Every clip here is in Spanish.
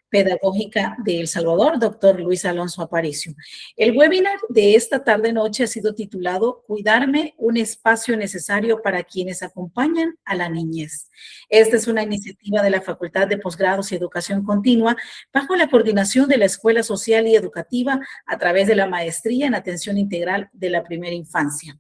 Pedagógica de El Salvador, doctor Luis Alonso Aparicio. El webinar de esta tarde-noche ha sido titulado Cuidarme, un espacio necesario para quienes acompañan a la niñez. Esta es una iniciativa de la Facultad de Posgrados y Educación Continua bajo la coordinación de la Escuela Social y Educativa a través de la Maestría en Atención Integral de la Primera Infancia.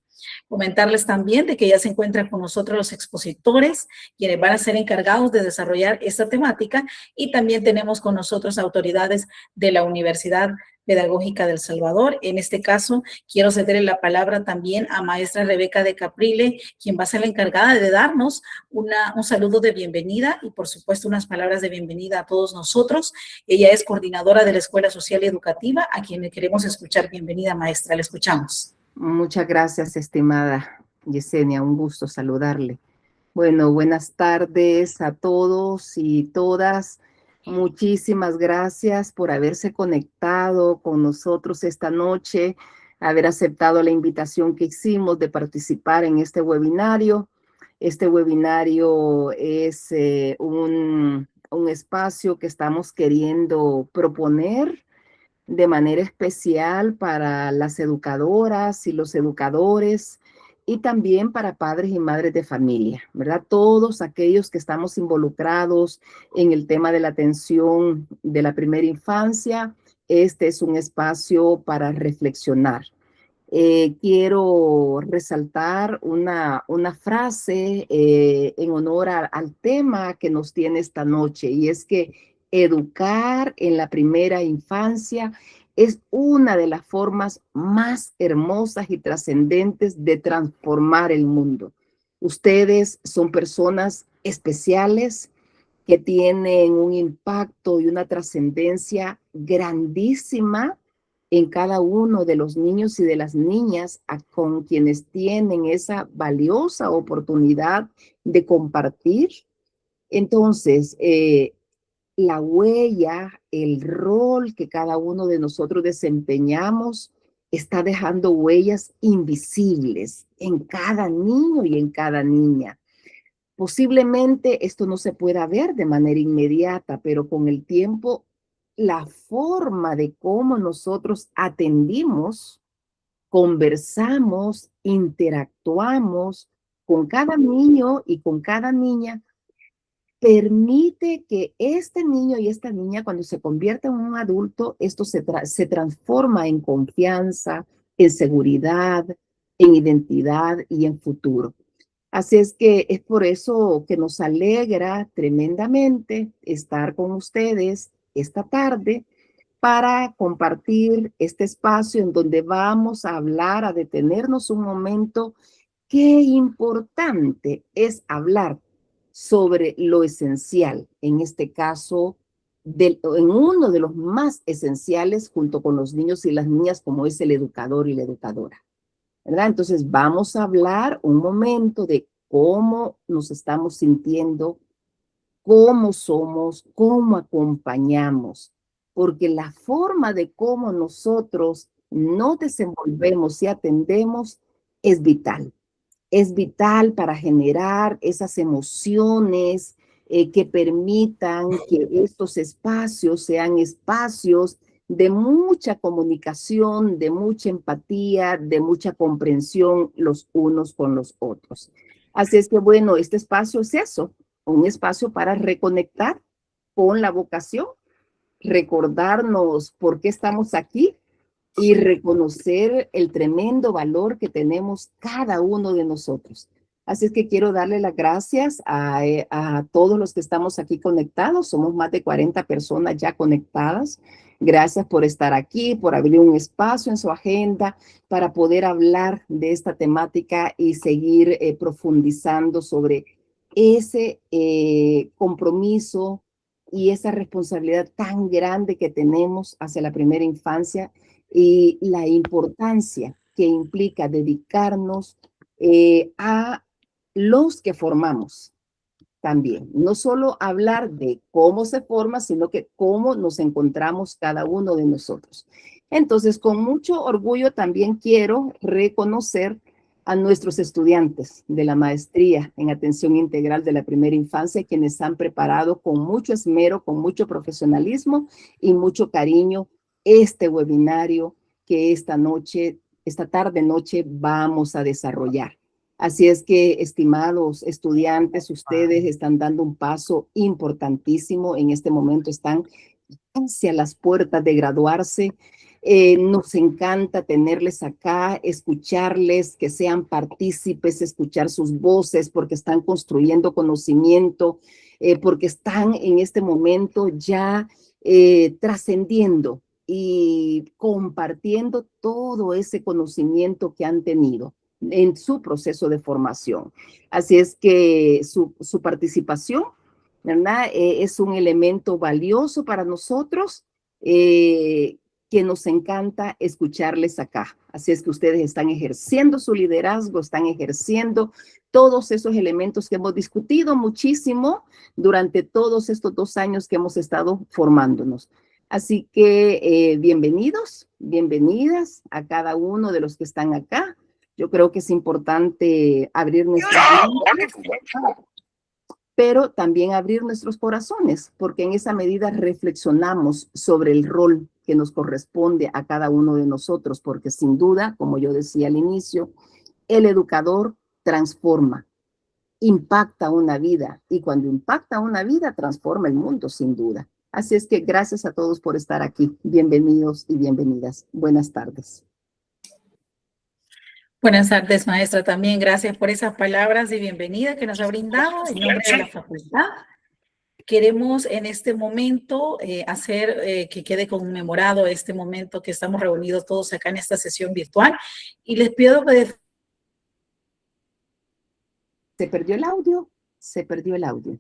Comentarles también de que ya se encuentran con nosotros los expositores, quienes van a ser encargados de desarrollar esta temática, y también tenemos con nosotros autoridades de la Universidad Pedagógica del Salvador. En este caso, quiero cederle la palabra también a maestra Rebeca de Caprile, quien va a ser la encargada de darnos un saludo de bienvenida y, por supuesto, unas palabras de bienvenida a todos nosotros. Ella es coordinadora de la Escuela Social y Educativa, a quien le queremos escuchar. Bienvenida, maestra, le escuchamos. Muchas gracias, estimada Yesenia, un gusto saludarle. Bueno, buenas tardes a todos y todas. Muchísimas gracias por haberse conectado con nosotros esta noche, haber aceptado la invitación que hicimos de participar en este webinario. Este webinario es un espacio que estamos queriendo proponer de manera especial para las educadoras y los educadores, y también para padres y madres de familia, ¿verdad? Todos aquellos que estamos involucrados en el tema de la atención de la primera infancia, este es un espacio para reflexionar. Quiero resaltar una frase en honor al tema que nos tiene esta noche, y es que educar en la primera infancia es una de las formas más hermosas y trascendentes de transformar el mundo. Ustedes son personas especiales que tienen un impacto y una trascendencia grandísima en cada uno de los niños y de las niñas con quienes tienen esa valiosa oportunidad de compartir. Entonces, la huella, el rol que cada uno de nosotros desempeñamos está dejando huellas invisibles en cada niño y en cada niña. Posiblemente esto no se pueda ver de manera inmediata, pero con el tiempo, la forma de cómo nosotros atendimos, conversamos, interactuamos con cada niño y con cada niña, permite que este niño y esta niña, cuando se convierta en un adulto, esto se transforma en confianza, en seguridad, en identidad y en futuro. Así es que es por eso que nos alegra tremendamente estar con ustedes esta tarde para compartir este espacio en donde vamos a hablar, a detenernos un momento. Qué importante es hablar sobre lo esencial, en este caso, en uno de los más esenciales junto con los niños y las niñas, como es el educador y la educadora, ¿verdad? Entonces vamos a hablar un momento de cómo nos estamos sintiendo, cómo somos, cómo acompañamos, porque la forma de cómo nosotros nos desenvolvemos y atendemos es vital. Es vital para generar esas emociones que permitan que estos espacios sean espacios de mucha comunicación, de mucha empatía, de mucha comprensión los unos con los otros. Así es que, bueno, este espacio es eso, un espacio para reconectar con la vocación, recordarnos por qué estamos aquí y reconocer el tremendo valor que tenemos cada uno de nosotros. Así es que quiero darle las gracias a todos los que estamos aquí conectados. Somos más de 40 personas ya conectadas. Gracias por estar aquí, por abrir un espacio en su agenda para poder hablar de esta temática y seguir profundizando sobre ese compromiso y esa responsabilidad tan grande que tenemos hacia la primera infancia y la importancia que implica dedicarnos a los que formamos también. No solo hablar de cómo se forma, sino que cómo nos encontramos cada uno de nosotros. Entonces, con mucho orgullo también quiero reconocer a nuestros estudiantes de la maestría en atención integral de la primera infancia, quienes han preparado con mucho esmero, con mucho profesionalismo y mucho cariño este webinario que esta tarde-noche vamos a desarrollar. Así es que, estimados estudiantes, ustedes están dando un paso importantísimo. En este momento están hacia las puertas de graduarse. Nos encanta tenerles acá, escucharles, que sean partícipes, escuchar sus voces, porque están construyendo conocimiento, porque están en este momento ya trascendiendo y compartiendo todo ese conocimiento que han tenido en su proceso de formación. Así es que su participación, ¿verdad? Es un elemento valioso para nosotros, que nos encanta escucharles acá. Así es que ustedes están ejerciendo su liderazgo, están ejerciendo todos esos elementos que hemos discutido muchísimo durante todos estos 2 años que hemos estado formándonos. Así que bienvenidos, bienvenidas a cada uno de los que están acá. Yo creo que es importante abrir nuestras mentes, pero también abrir nuestros corazones, porque en esa medida reflexionamos sobre el rol que nos corresponde a cada uno de nosotros, porque sin duda, como yo decía al inicio, el educador transforma, impacta una vida, y cuando impacta una vida, transforma el mundo, sin duda. Así es que gracias a todos por estar aquí. Bienvenidos y bienvenidas. Buenas tardes. Buenas tardes, maestra. También gracias por esas palabras de bienvenida que nos ha brindado en nombre de la facultad. Queremos en este momento hacer que quede conmemorado este momento que estamos reunidos todos acá en esta sesión virtual. Y les pido que... ¿Se perdió el audio? Se perdió el audio.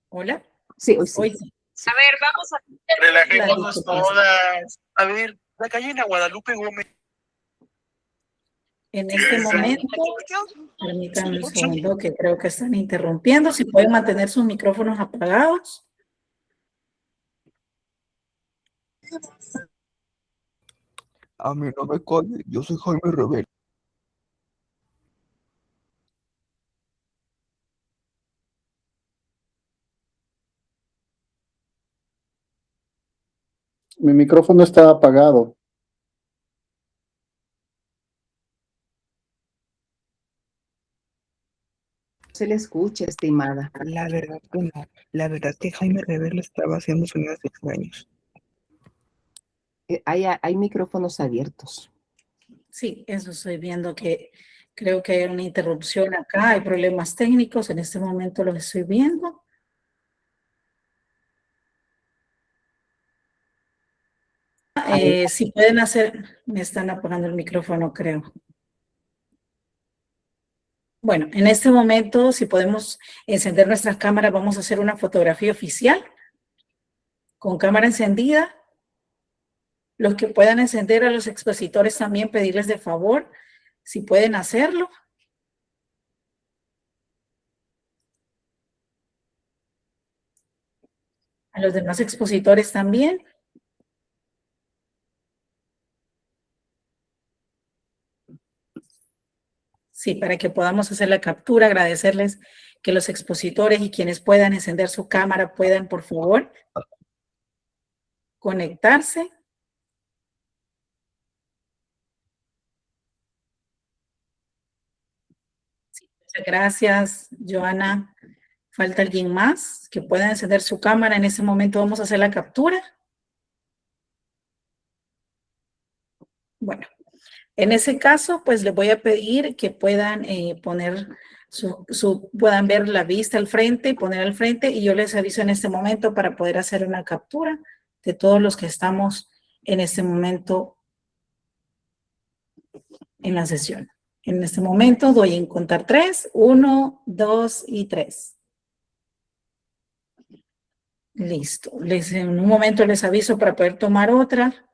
Hola. Sí, hoy sí. Hoy sí. A ver, vamos a... Relajémonos todas. A ver, la gallina Guadalupe Gómez. En este momento, permítanme un segundo que creo que están interrumpiendo. Si pueden mantener sus micrófonos apagados. A mí no me colle, yo soy Jaime Rebel. Mi micrófono está apagado. Se le escucha, estimada. La verdad que no. La verdad que Jaime Rebel estaba haciendo sonidos extraños. Hay micrófonos abiertos. Sí, eso estoy viendo que creo que hay una interrupción acá, hay problemas técnicos, en este momento los estoy viendo. Si pueden hacer, me están apagando el micrófono, creo. Bueno, en este momento, si podemos encender nuestras cámaras, vamos a hacer una fotografía oficial con cámara encendida. Los que puedan encender a los expositores también pedirles de favor, si pueden hacerlo. A los demás expositores también. Sí, para que podamos hacer la captura, agradecerles que los expositores y quienes puedan encender su cámara puedan, por favor, conectarse. Sí, muchas gracias, Joana. ¿Falta alguien más que pueda encender su cámara? En ese momento vamos a hacer la captura. Bueno, en ese caso, pues les voy a pedir que puedan poner puedan ver la vista al frente, poner al frente, y yo les aviso en este momento para poder hacer una captura de todos los que estamos en este momento en la sesión. En este momento doy en contar 3, 1, 2 y 3. Listo. En un momento les aviso para poder tomar otra.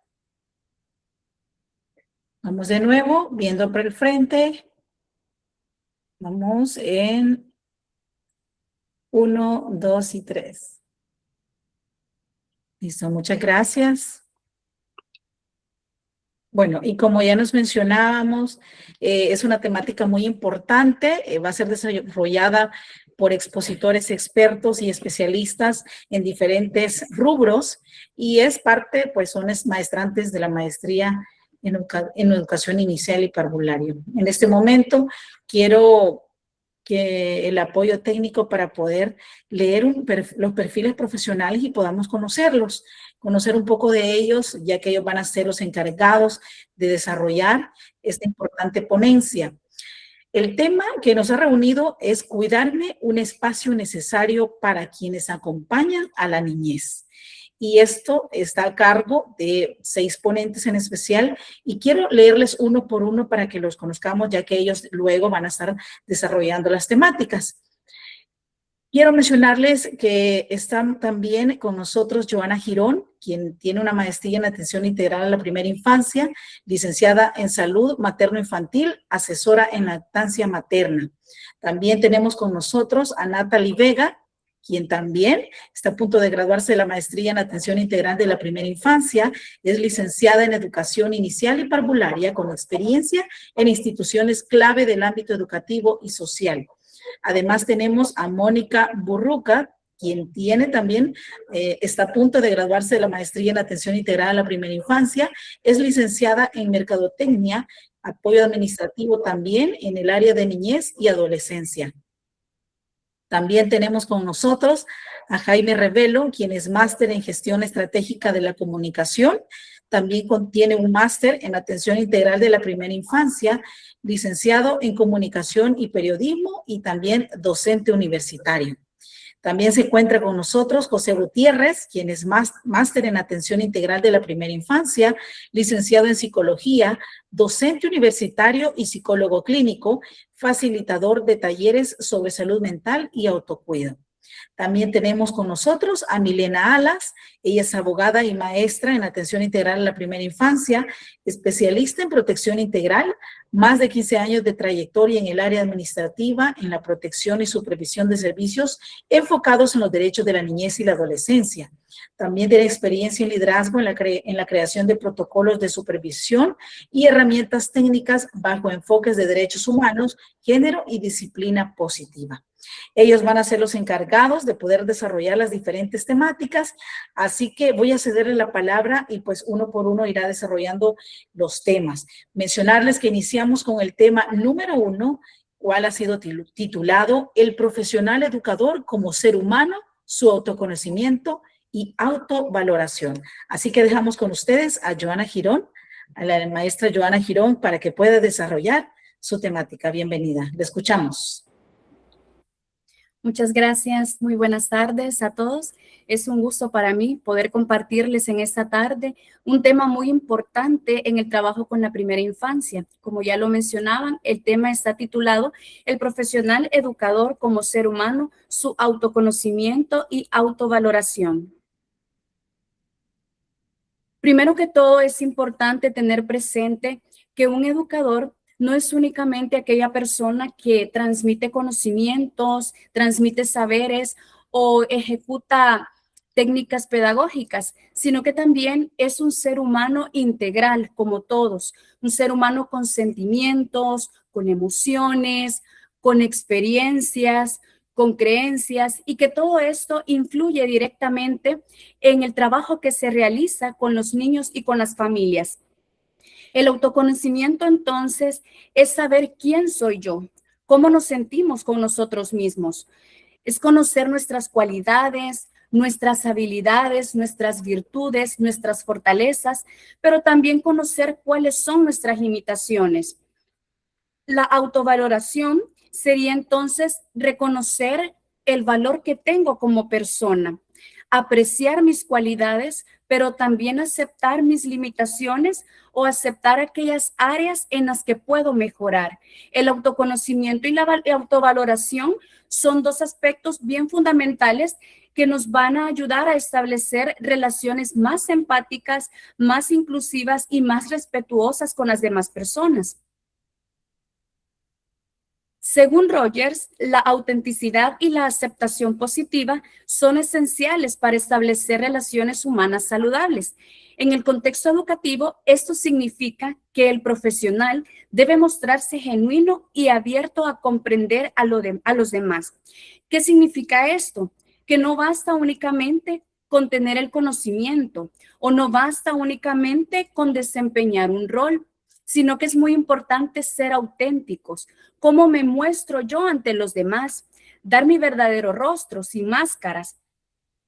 Vamos de nuevo, viendo por el frente. Vamos en 1, 2 y 3. Listo, muchas gracias. Bueno, y como ya nos mencionábamos, es una temática muy importante, va a ser desarrollada por expositores expertos y especialistas en diferentes rubros y es parte, pues son maestrantes de la maestría en educación inicial y parvulario. En este momento quiero que el apoyo técnico para poder leer los perfiles profesionales y podamos conocerlos, conocer un poco de ellos, ya que ellos van a ser los encargados de desarrollar esta importante ponencia. El tema que nos ha reunido es cuidarme un espacio necesario para quienes acompañan a la niñez. Y esto está a cargo de 6 ponentes en especial y quiero leerles uno por uno para que los conozcamos, ya que ellos luego van a estar desarrollando las temáticas. Quiero mencionarles que están también con nosotros Joana Girón, quien tiene una maestría en atención integral a la primera infancia, licenciada en salud materno-infantil, asesora en lactancia materna. También tenemos con nosotros a Natalie Vega, quien también está a punto de graduarse de la maestría en atención integral de la primera infancia, es licenciada en educación inicial y parvularia con experiencia en instituciones clave del ámbito educativo y social. Además tenemos a Mónica Burruca, quien tiene también, está a punto de graduarse de la maestría en atención integral a la primera infancia, es licenciada en mercadotecnia, apoyo administrativo también en el área de niñez y adolescencia. También tenemos con nosotros a Jaime Revelo, quien es máster en gestión estratégica de la comunicación. También contiene un máster en atención integral de la primera infancia, licenciado en comunicación y periodismo y también docente universitario. También se encuentra con nosotros José Gutiérrez, quien es máster en atención integral de la primera infancia, licenciado en psicología, docente universitario y psicólogo clínico, facilitador de talleres sobre salud mental y autocuidado. También tenemos con nosotros a Milena Alas, ella es abogada y maestra en atención integral a la primera infancia, especialista en protección integral, más de 15 años de trayectoria en el área administrativa, en la protección y supervisión de servicios enfocados en los derechos de la niñez y la adolescencia. También tiene experiencia en liderazgo en la creación de protocolos de supervisión y herramientas técnicas bajo enfoques de derechos humanos, género y disciplina positiva. Ellos van a ser los encargados de poder desarrollar las diferentes temáticas, así que voy a cederle la palabra y pues uno por uno irá desarrollando los temas. Mencionarles que iniciamos con el tema número 1, cual ha sido titulado El profesional educador como ser humano, su autoconocimiento y autovaloración. Así que dejamos con ustedes a Joana Girón, a la maestra Joana Girón, para que pueda desarrollar su temática. Bienvenida, le escuchamos. Muchas gracias, muy buenas tardes a todos. Es un gusto para mí poder compartirles en esta tarde un tema muy importante en el trabajo con la primera infancia. Como ya lo mencionaban, el tema está titulado El profesional educador como ser humano, su autoconocimiento y autovaloración. Primero que todo, es importante tener presente que un educador no es únicamente aquella persona que transmite conocimientos, transmite saberes o ejecuta técnicas pedagógicas, sino que también es un ser humano integral, como todos, un ser humano con sentimientos, con emociones, con experiencias, con creencias, y que todo esto influye directamente en el trabajo que se realiza con los niños y con las familias. El autoconocimiento, entonces, es saber quién soy yo, cómo nos sentimos con nosotros mismos. Es conocer nuestras cualidades, nuestras habilidades, nuestras virtudes, nuestras fortalezas, pero también conocer cuáles son nuestras limitaciones. La autovaloración sería entonces reconocer el valor que tengo como persona, apreciar mis cualidades, pero también aceptar mis limitaciones o aceptar aquellas áreas en las que puedo mejorar. El autoconocimiento y la autovaloración son dos aspectos bien fundamentales que nos van a ayudar a establecer relaciones más empáticas, más inclusivas y más respetuosas con las demás personas. Según Rogers, la autenticidad y la aceptación positiva son esenciales para establecer relaciones humanas saludables. En el contexto educativo, esto significa que el profesional debe mostrarse genuino y abierto a comprender a los demás. ¿Qué significa esto? Que no basta únicamente con tener el conocimiento o no basta únicamente con desempeñar un rol, sino que es muy importante ser auténticos. ¿Cómo me muestro yo ante los demás? Dar mi verdadero rostro, sin máscaras.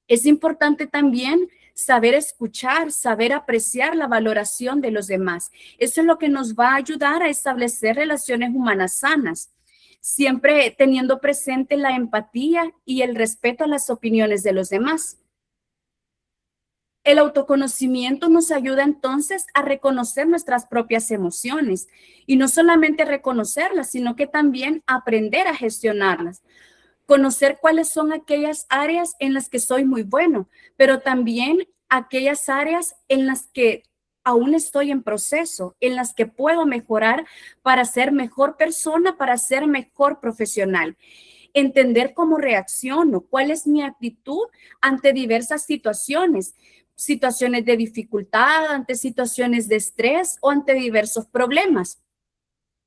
Es importante también saber escuchar, saber apreciar la valoración de los demás. Eso es lo que nos va a ayudar a establecer relaciones humanas sanas, siempre teniendo presente la empatía y el respeto a las opiniones de los demás. El autoconocimiento nos ayuda entonces a reconocer nuestras propias emociones y no solamente reconocerlas, sino que también aprender a gestionarlas. Conocer cuáles son aquellas áreas en las que soy muy bueno, pero también aquellas áreas en las que aún estoy en proceso, en las que puedo mejorar para ser mejor persona, para ser mejor profesional. Entender cómo reacciono, cuál es mi actitud ante diversas situaciones de dificultad, ante situaciones de estrés o ante diversos problemas.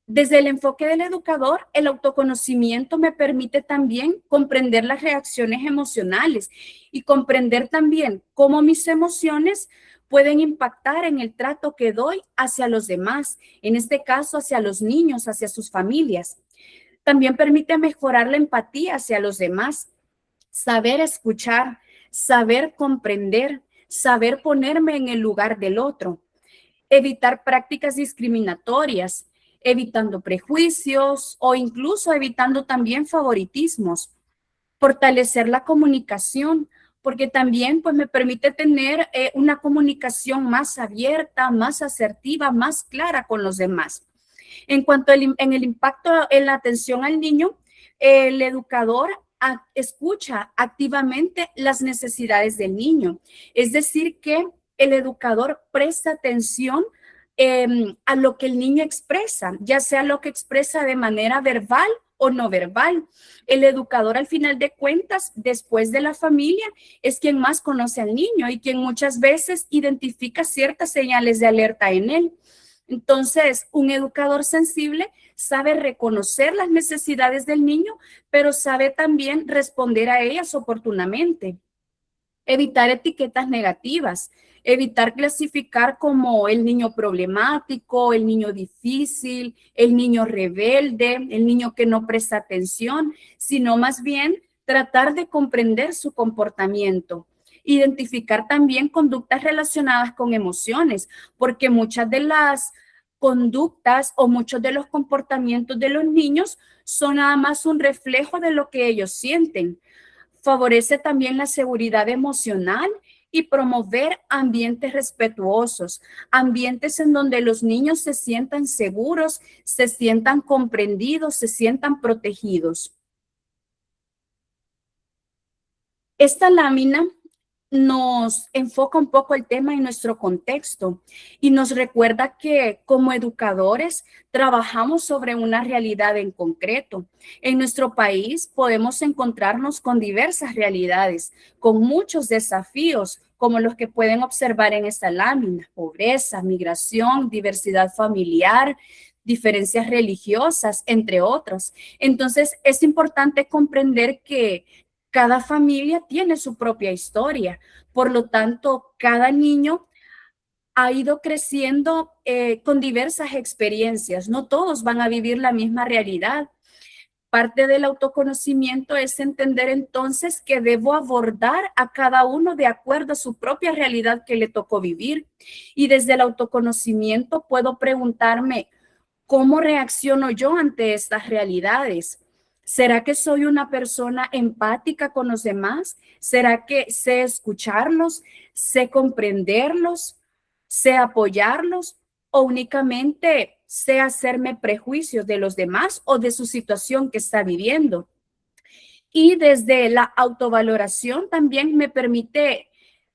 Desde el enfoque del educador, el autoconocimiento me permite también comprender las reacciones emocionales y comprender también cómo mis emociones pueden impactar en el trato que doy hacia los demás, en este caso hacia los niños, hacia sus familias. También permite mejorar la empatía hacia los demás, saber escuchar, saber comprender, saber ponerme en el lugar del otro, evitar prácticas discriminatorias, evitando prejuicios o incluso evitando también favoritismos, fortalecer la comunicación, porque también pues me permite tener una comunicación más abierta, más asertiva, más clara con los demás. En cuanto en el impacto en la atención al niño, el educador escucha activamente las necesidades del niño. Es decir, que el educador presta atención a lo que el niño expresa, ya sea lo que expresa de manera verbal o no verbal. El educador, al final de cuentas, después de la familia, es quien más conoce al niño y quien muchas veces identifica ciertas señales de alerta en él. Entonces, un educador sensible sabe reconocer las necesidades del niño, pero sabe también responder a ellas oportunamente. Evitar etiquetas negativas, evitar clasificar como el niño problemático, el niño difícil, el niño rebelde, el niño que no presta atención, sino más bien tratar de comprender su comportamiento. Identificar también conductas relacionadas con emociones, porque muchas de las conductas o muchos de los comportamientos de los niños son nada más un reflejo de lo que ellos sienten. Favorece también la seguridad emocional y promover ambientes respetuosos, ambientes en donde los niños se sientan seguros, se sientan comprendidos, se sientan protegidos. Esta lámina nos enfoca un poco el tema en nuestro contexto y nos recuerda que como educadores trabajamos sobre una realidad en concreto. En nuestro país podemos encontrarnos con diversas realidades, con muchos desafíos, como los que pueden observar en esta lámina: pobreza, migración, diversidad familiar, diferencias religiosas, entre otros. Entonces, es importante comprender que cada familia tiene su propia historia, por lo tanto, cada niño ha ido creciendo con diversas experiencias. No todos van a vivir la misma realidad. Parte del autoconocimiento es entender entonces que debo abordar a cada uno de acuerdo a su propia realidad que le tocó vivir. Y desde el autoconocimiento puedo preguntarme, ¿cómo reacciono yo ante estas realidades? ¿Será que soy una persona empática con los demás? ¿Será que sé escucharlos, sé comprenderlos, sé apoyarlos o únicamente sé hacerme prejuicios de los demás o de su situación que está viviendo? Y desde la autovaloración también me permite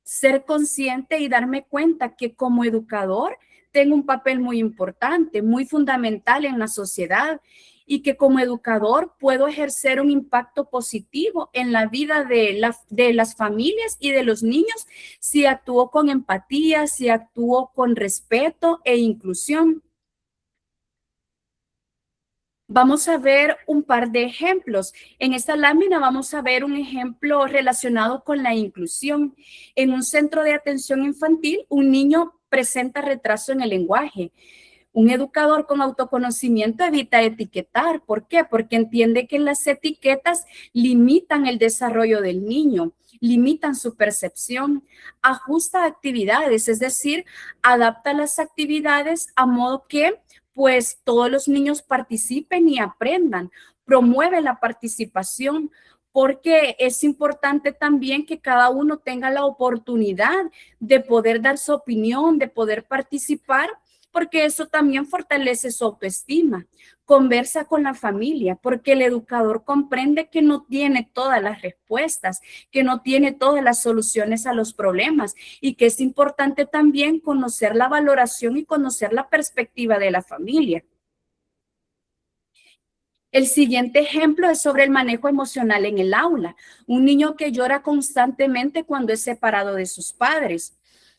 ser consciente y darme cuenta que como educador tengo un papel muy importante, muy fundamental en la sociedad y que como educador puedo ejercer un impacto positivo en la vida de las familias y de los niños si actúo con empatía, si actúo con respeto e inclusión. Vamos a ver un par de ejemplos. En esta lámina vamos a ver un ejemplo relacionado con la inclusión. En un centro de atención infantil, un niño presenta retraso en el lenguaje. Un educador con autoconocimiento evita etiquetar. ¿Por qué? Porque entiende que las etiquetas limitan el desarrollo del niño, limitan su percepción, ajusta actividades, es decir, adapta las actividades a modo que pues todos los niños participen y aprendan, promueve la participación, porque es importante también que cada uno tenga la oportunidad de poder dar su opinión, de poder participar, porque eso también fortalece su autoestima. Conversa con la familia, porque el educador comprende que no tiene todas las respuestas, que no tiene todas las soluciones a los problemas y que es importante también conocer la valoración y conocer la perspectiva de la familia. El siguiente ejemplo es sobre el manejo emocional en el aula. Un niño que llora constantemente cuando es separado de sus padres.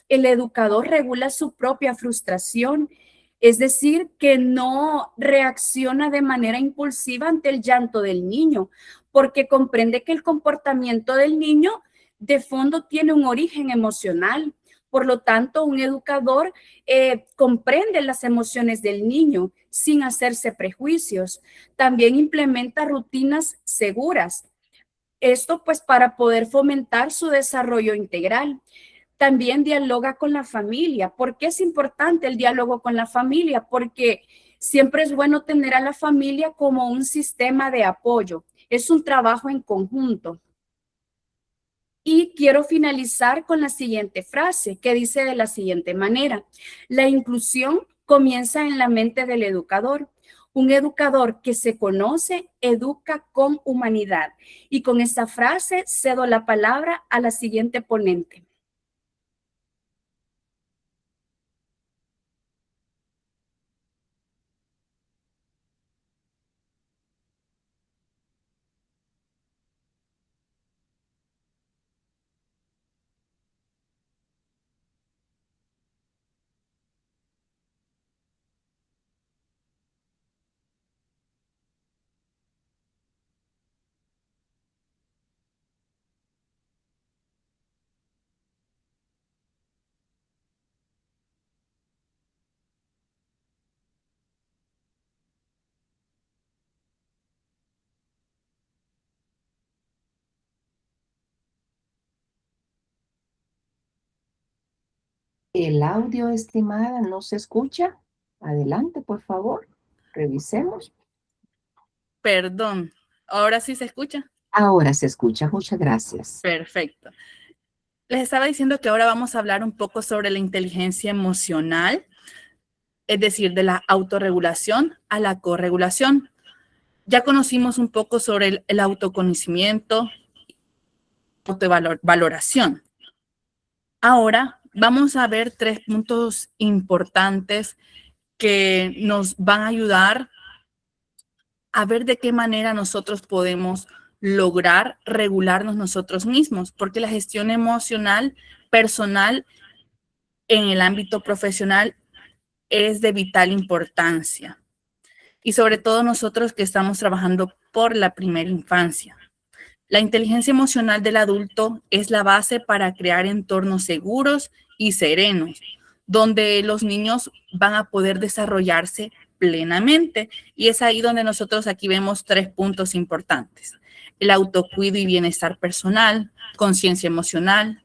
El educador regula su propia frustración, es decir, que no reacciona de manera impulsiva ante el llanto del niño, porque comprende que el comportamiento del niño de fondo tiene un origen emocional. Por lo tanto, un educador comprende las emociones del niño sin hacerse prejuicios. También implementa rutinas seguras. Esto pues para poder fomentar su desarrollo integral. También dialoga con la familia. ¿Por qué es importante el diálogo con la familia? Porque siempre es bueno tener a la familia como un sistema de apoyo. Es un trabajo en conjunto. Y quiero finalizar con la siguiente frase que dice de la siguiente manera: la inclusión comienza en la mente del educador. Un educador que se conoce, educa con humanidad. Y con esta frase cedo la palabra a la siguiente ponente. El audio, estimada, no se escucha. Adelante, por favor. Revisemos. Perdón, ¿ahora sí se escucha? Ahora se escucha. Muchas gracias. Perfecto. Les estaba diciendo que ahora vamos a hablar un poco sobre la inteligencia emocional, es decir, de la autorregulación a la corregulación. Ya conocimos un poco sobre el autoconocimiento, autovaloración. Ahora vamos a ver 3 puntos importantes que nos van a ayudar a ver de qué manera nosotros podemos lograr regularnos nosotros mismos, porque la gestión emocional personal en el ámbito profesional es de vital importancia. Y sobre todo nosotros que estamos trabajando por la primera infancia. La inteligencia emocional del adulto es la base para crear entornos seguros y serenos, donde los niños van a poder desarrollarse plenamente. Y es ahí donde nosotros aquí vemos 3 puntos importantes: el autocuido y bienestar personal, conciencia emocional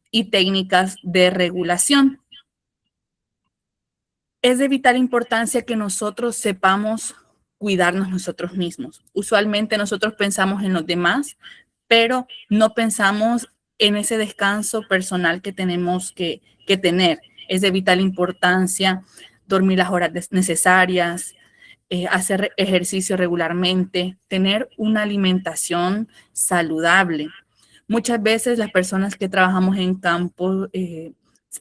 y técnicas de regulación. Es de vital importancia que nosotros sepamos cuidarnos nosotros mismos. Usualmente nosotros pensamos en los demás, pero no pensamos en ese descanso personal que tenemos que tener. Es de vital importancia dormir las horas necesarias, hacer ejercicio regularmente, tener una alimentación saludable. Muchas veces las personas que trabajamos en campo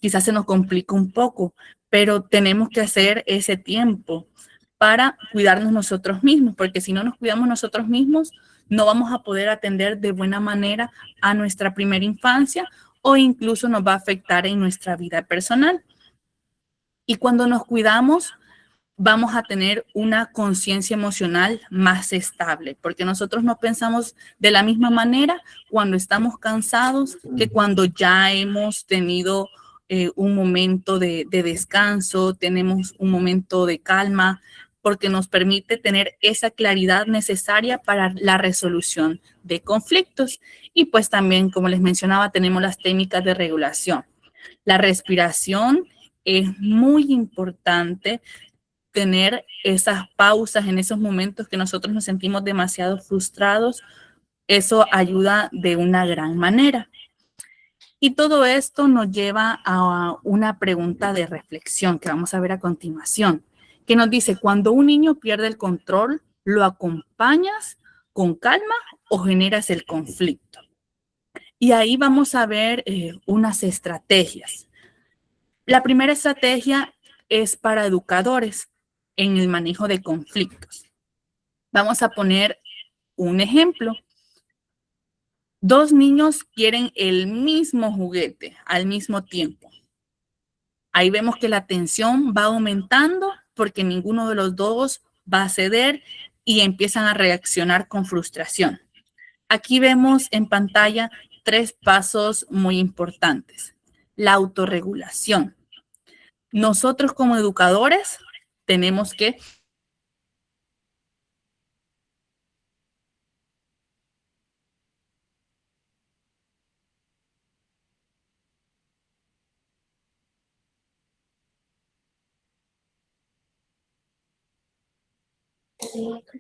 quizás se nos complica un poco, pero tenemos que hacer ese tiempo para cuidarnos nosotros mismos, porque si no nos cuidamos nosotros mismos, no vamos a poder atender de buena manera a nuestra primera infancia o incluso nos va a afectar en nuestra vida personal. Y cuando nos cuidamos, vamos a tener una conciencia emocional más estable, porque nosotros no pensamos de la misma manera cuando estamos cansados que cuando ya hemos tenido un momento de descanso, tenemos un momento de calma, porque nos permite tener esa claridad necesaria para la resolución de conflictos. Y pues también, como les mencionaba, tenemos las técnicas de regulación. La respiración es muy importante, tener esas pausas en esos momentos que nosotros nos sentimos demasiado frustrados. Eso ayuda de una gran manera. Y todo esto nos lleva a una pregunta de reflexión que vamos a ver a continuación, que nos dice, cuando un niño pierde el control, ¿lo acompañas con calma o generas el conflicto? Y ahí vamos a ver unas estrategias. La primera estrategia es para educadores en el manejo de conflictos. Vamos a poner un ejemplo. Dos niños quieren el mismo juguete al mismo tiempo. Ahí vemos que la tensión va aumentando porque ninguno de los dos va a ceder y empiezan a reaccionar con frustración. Aquí vemos en pantalla 3 pasos muy importantes. La autorregulación. Nosotros como educadores tenemos que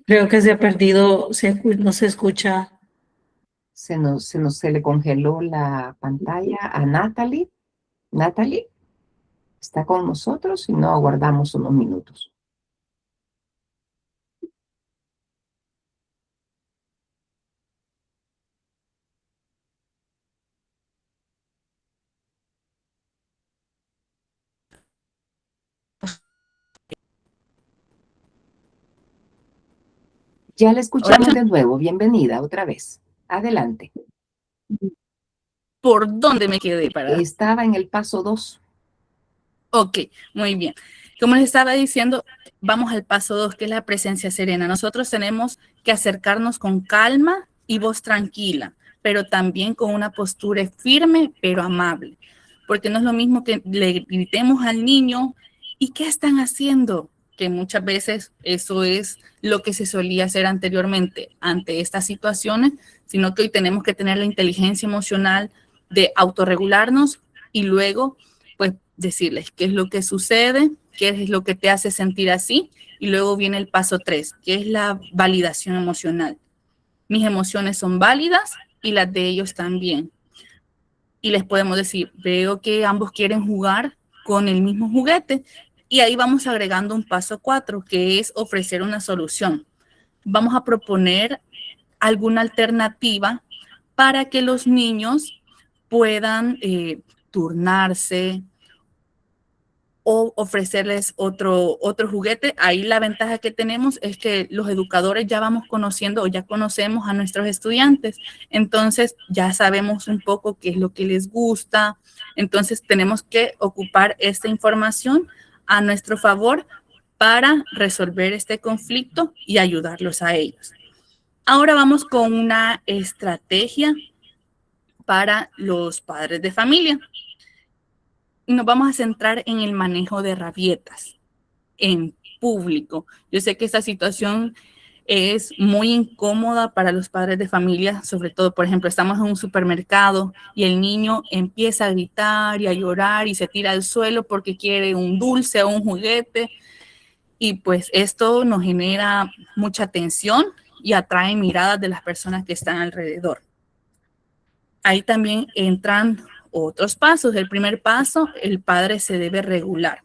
Creo que se ha perdido, no se escucha. Se le congeló la pantalla a Natalie. Natalie, ¿está con nosotros? Si no, aguardamos unos minutos. Ya la escuchamos de nuevo. Bienvenida otra vez. Adelante. ¿Por dónde me quedé? Estaba en el paso 2. Ok, muy bien. Como les estaba diciendo, vamos al paso 2, que es la presencia serena. Nosotros tenemos que acercarnos con calma y voz tranquila, pero también con una postura firme, pero amable. Porque no es lo mismo que le gritemos al niño, ¿y qué están haciendo? Que muchas veces eso es lo que se solía hacer anteriormente ante estas situaciones, sino que hoy tenemos que tener la inteligencia emocional de autorregularnos y luego, pues, decirles qué es lo que sucede, qué es lo que te hace sentir así, y luego viene el paso 3, que es la validación emocional. Mis emociones son válidas y las de ellos también. Y les podemos decir, veo que ambos quieren jugar con el mismo juguete, y ahí vamos agregando un paso 4, que es ofrecer una solución. Vamos a proponer alguna alternativa para que los niños puedan turnarse o ofrecerles otro juguete. Ahí la ventaja que tenemos es que los educadores ya vamos conociendo o ya conocemos a nuestros estudiantes. Entonces ya sabemos un poco qué es lo que les gusta. Entonces tenemos que ocupar esta información a nuestro favor para resolver este conflicto y ayudarlos a ellos. Ahora vamos con una estrategia para los padres de familia. Nos vamos a centrar en el manejo de rabietas en público. Yo sé que esta situación es muy incómoda para los padres de familia, sobre todo, por ejemplo, estamos en un supermercado y el niño empieza a gritar y a llorar y se tira al suelo porque quiere un dulce o un juguete, y pues esto nos genera mucha tensión y atrae miradas de las personas que están alrededor. Ahí también entran otros pasos. El primer paso, el padre se debe regular.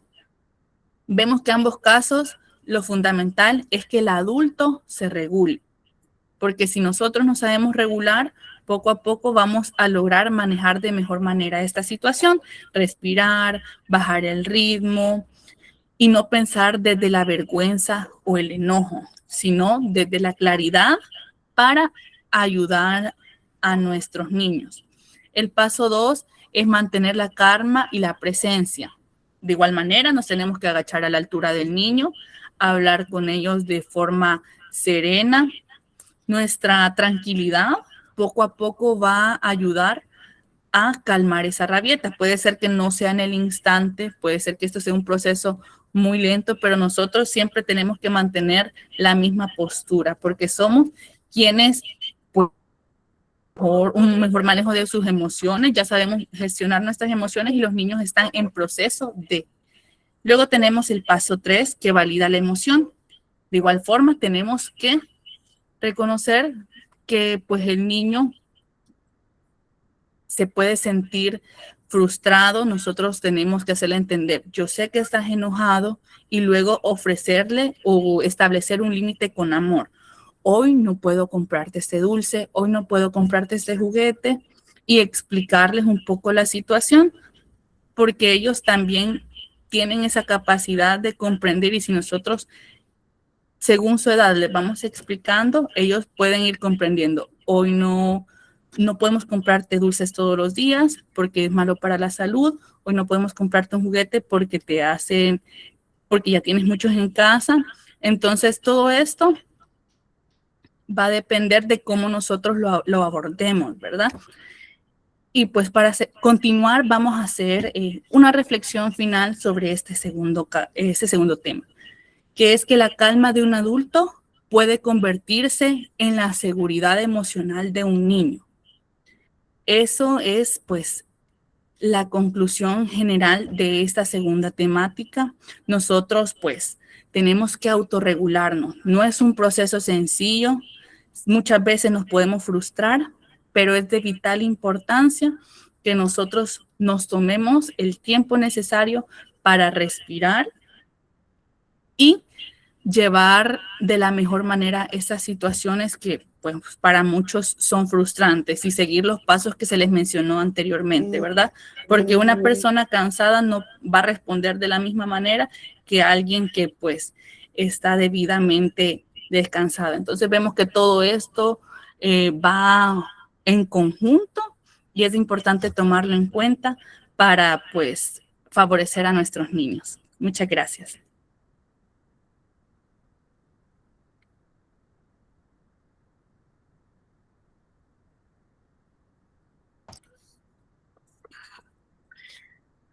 Vemos que en ambos casos lo fundamental es que el adulto se regule, porque si nosotros no sabemos regular, poco a poco vamos a lograr manejar de mejor manera esta situación, respirar, bajar el ritmo y no pensar desde la vergüenza o el enojo, sino desde la claridad para ayudar a nuestros niños. El paso 2 es mantener la calma y la presencia. De igual manera, nos tenemos que agachar a la altura del niño, hablar con ellos de forma serena. Nuestra tranquilidad poco a poco va a ayudar a calmar esa rabieta. Puede ser que no sea en el instante, puede ser que esto sea un proceso muy lento, pero nosotros siempre tenemos que mantener la misma postura, porque somos quienes, por un mejor manejo de sus emociones, ya sabemos gestionar nuestras emociones y los niños están en proceso de. Luego tenemos el paso 3, que valida la emoción. De igual forma, tenemos que reconocer que pues el niño se puede sentir frustrado. Nosotros tenemos que hacerle entender, yo sé que estás enojado, y luego ofrecerle o establecer un límite con amor. Hoy no puedo comprarte este dulce, hoy no puedo comprarte este juguete, y explicarles un poco la situación, porque ellos también tienen esa capacidad de comprender, y si nosotros, según su edad, les vamos explicando, ellos pueden ir comprendiendo. Hoy no podemos comprarte dulces todos los días porque es malo para la salud. Hoy no podemos comprarte un juguete porque porque ya tienes muchos en casa. Entonces, todo esto va a depender de cómo nosotros lo abordemos, ¿verdad? Y pues para continuar, vamos a hacer una reflexión final sobre este segundo tema, que es que la calma de un adulto puede convertirse en la seguridad emocional de un niño. Eso es, pues, la conclusión general de esta segunda temática. Nosotros, pues, tenemos que autorregularnos. No es un proceso sencillo. Muchas veces nos podemos frustrar, pero es de vital importancia que nosotros nos tomemos el tiempo necesario para respirar y llevar de la mejor manera esas situaciones que pues, para muchos son frustrantes, y seguir los pasos que se les mencionó anteriormente, ¿verdad? Porque una persona cansada no va a responder de la misma manera que alguien que pues está debidamente descansada. Entonces vemos que todo esto va en conjunto, y es importante tomarlo en cuenta para pues favorecer a nuestros niños. Muchas gracias.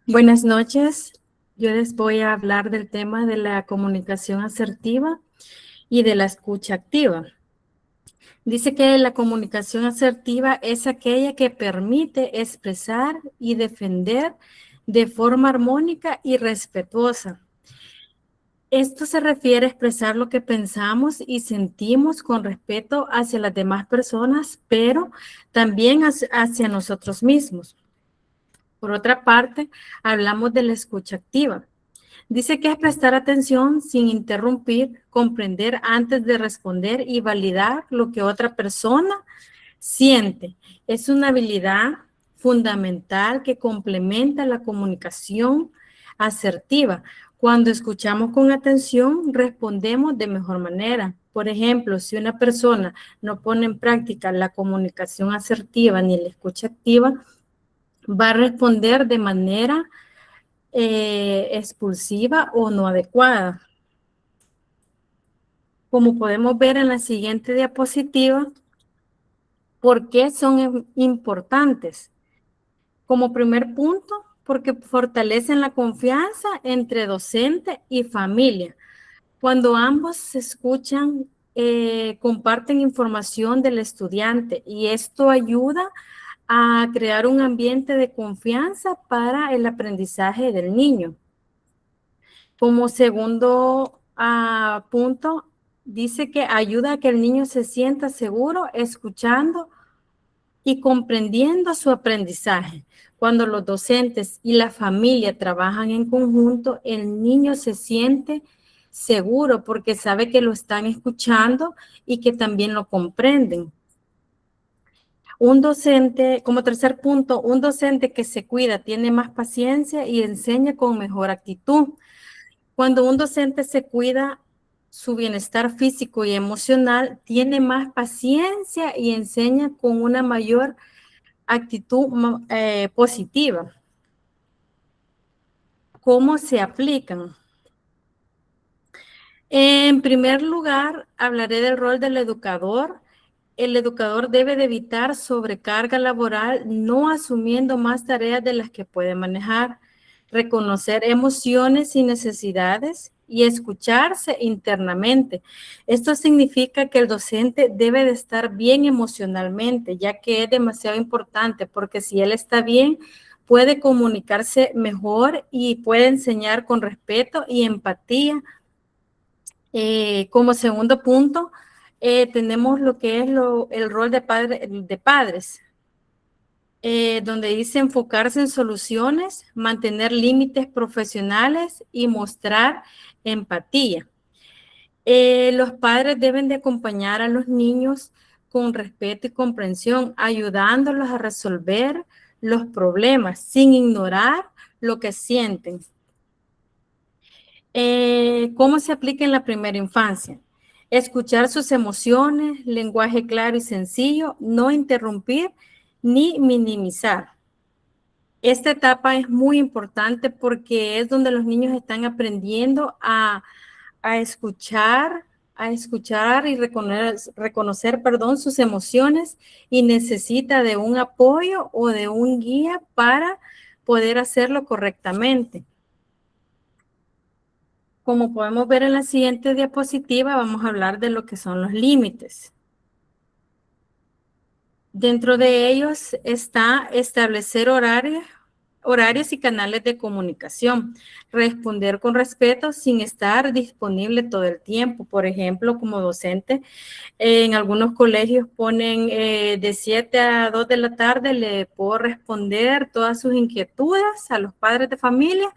Buenas noches. Yo les voy a hablar del tema de la comunicación asertiva y de la escucha activa. Dice que la comunicación asertiva es aquella que permite expresar y defender de forma armónica y respetuosa. Esto se refiere a expresar lo que pensamos y sentimos con respeto hacia las demás personas, pero también hacia nosotros mismos. Por otra parte, hablamos de la escucha activa. Dice que es prestar atención sin interrumpir, comprender antes de responder y validar lo que otra persona siente. Es una habilidad fundamental que complementa la comunicación asertiva. Cuando escuchamos con atención, respondemos de mejor manera. Por ejemplo, si una persona no pone en práctica la comunicación asertiva ni la escucha activa, va a responder de manera expulsiva o no adecuada. Como podemos ver en la siguiente diapositiva, ¿por qué son importantes? Como primer punto, porque fortalecen la confianza entre docente y familia. Cuando ambos se escuchan, comparten información del estudiante, y esto ayuda a crear un ambiente de confianza para el aprendizaje del niño. Como segundo punto, dice que ayuda a que el niño se sienta seguro escuchando y comprendiendo su aprendizaje. Cuando los docentes y la familia trabajan en conjunto, el niño se siente seguro porque sabe que lo están escuchando y que también lo comprenden. Un docente, como tercer punto, un docente que se cuida tiene más paciencia y enseña con mejor actitud. Cuando un docente se cuida su bienestar físico y emocional, tiene más paciencia y enseña con una mayor actitud positiva. ¿Cómo se aplican? En primer lugar, hablaré del rol del educador. El educador debe de evitar sobrecarga laboral, no asumiendo más tareas de las que puede manejar, reconocer emociones y necesidades y escucharse internamente. Esto significa que el docente debe de estar bien emocionalmente, ya que es demasiado importante, porque si él está bien, puede comunicarse mejor y puede enseñar con respeto y empatía. Como segundo punto, tenemos lo que es el rol de padres, donde dice enfocarse en soluciones, mantener límites profesionales y mostrar empatía. Los padres deben de acompañar a los niños con respeto y comprensión, ayudándolos a resolver los problemas sin ignorar lo que sienten. ¿Cómo se aplica en la primera infancia? Escuchar sus emociones, lenguaje claro y sencillo, no interrumpir ni minimizar. Esta etapa es muy importante porque es donde los niños están aprendiendo a escuchar y reconocer, sus emociones y necesita de un apoyo o de un guía para poder hacerlo correctamente. Como podemos ver en la siguiente diapositiva, vamos a hablar de lo que son los límites. Dentro de ellos está establecer horarios y canales de comunicación, responder con respeto sin estar disponible todo el tiempo. Por ejemplo, como docente, en algunos colegios ponen de 7 a 2 de la tarde, le puedo responder todas sus inquietudes a los padres de familia,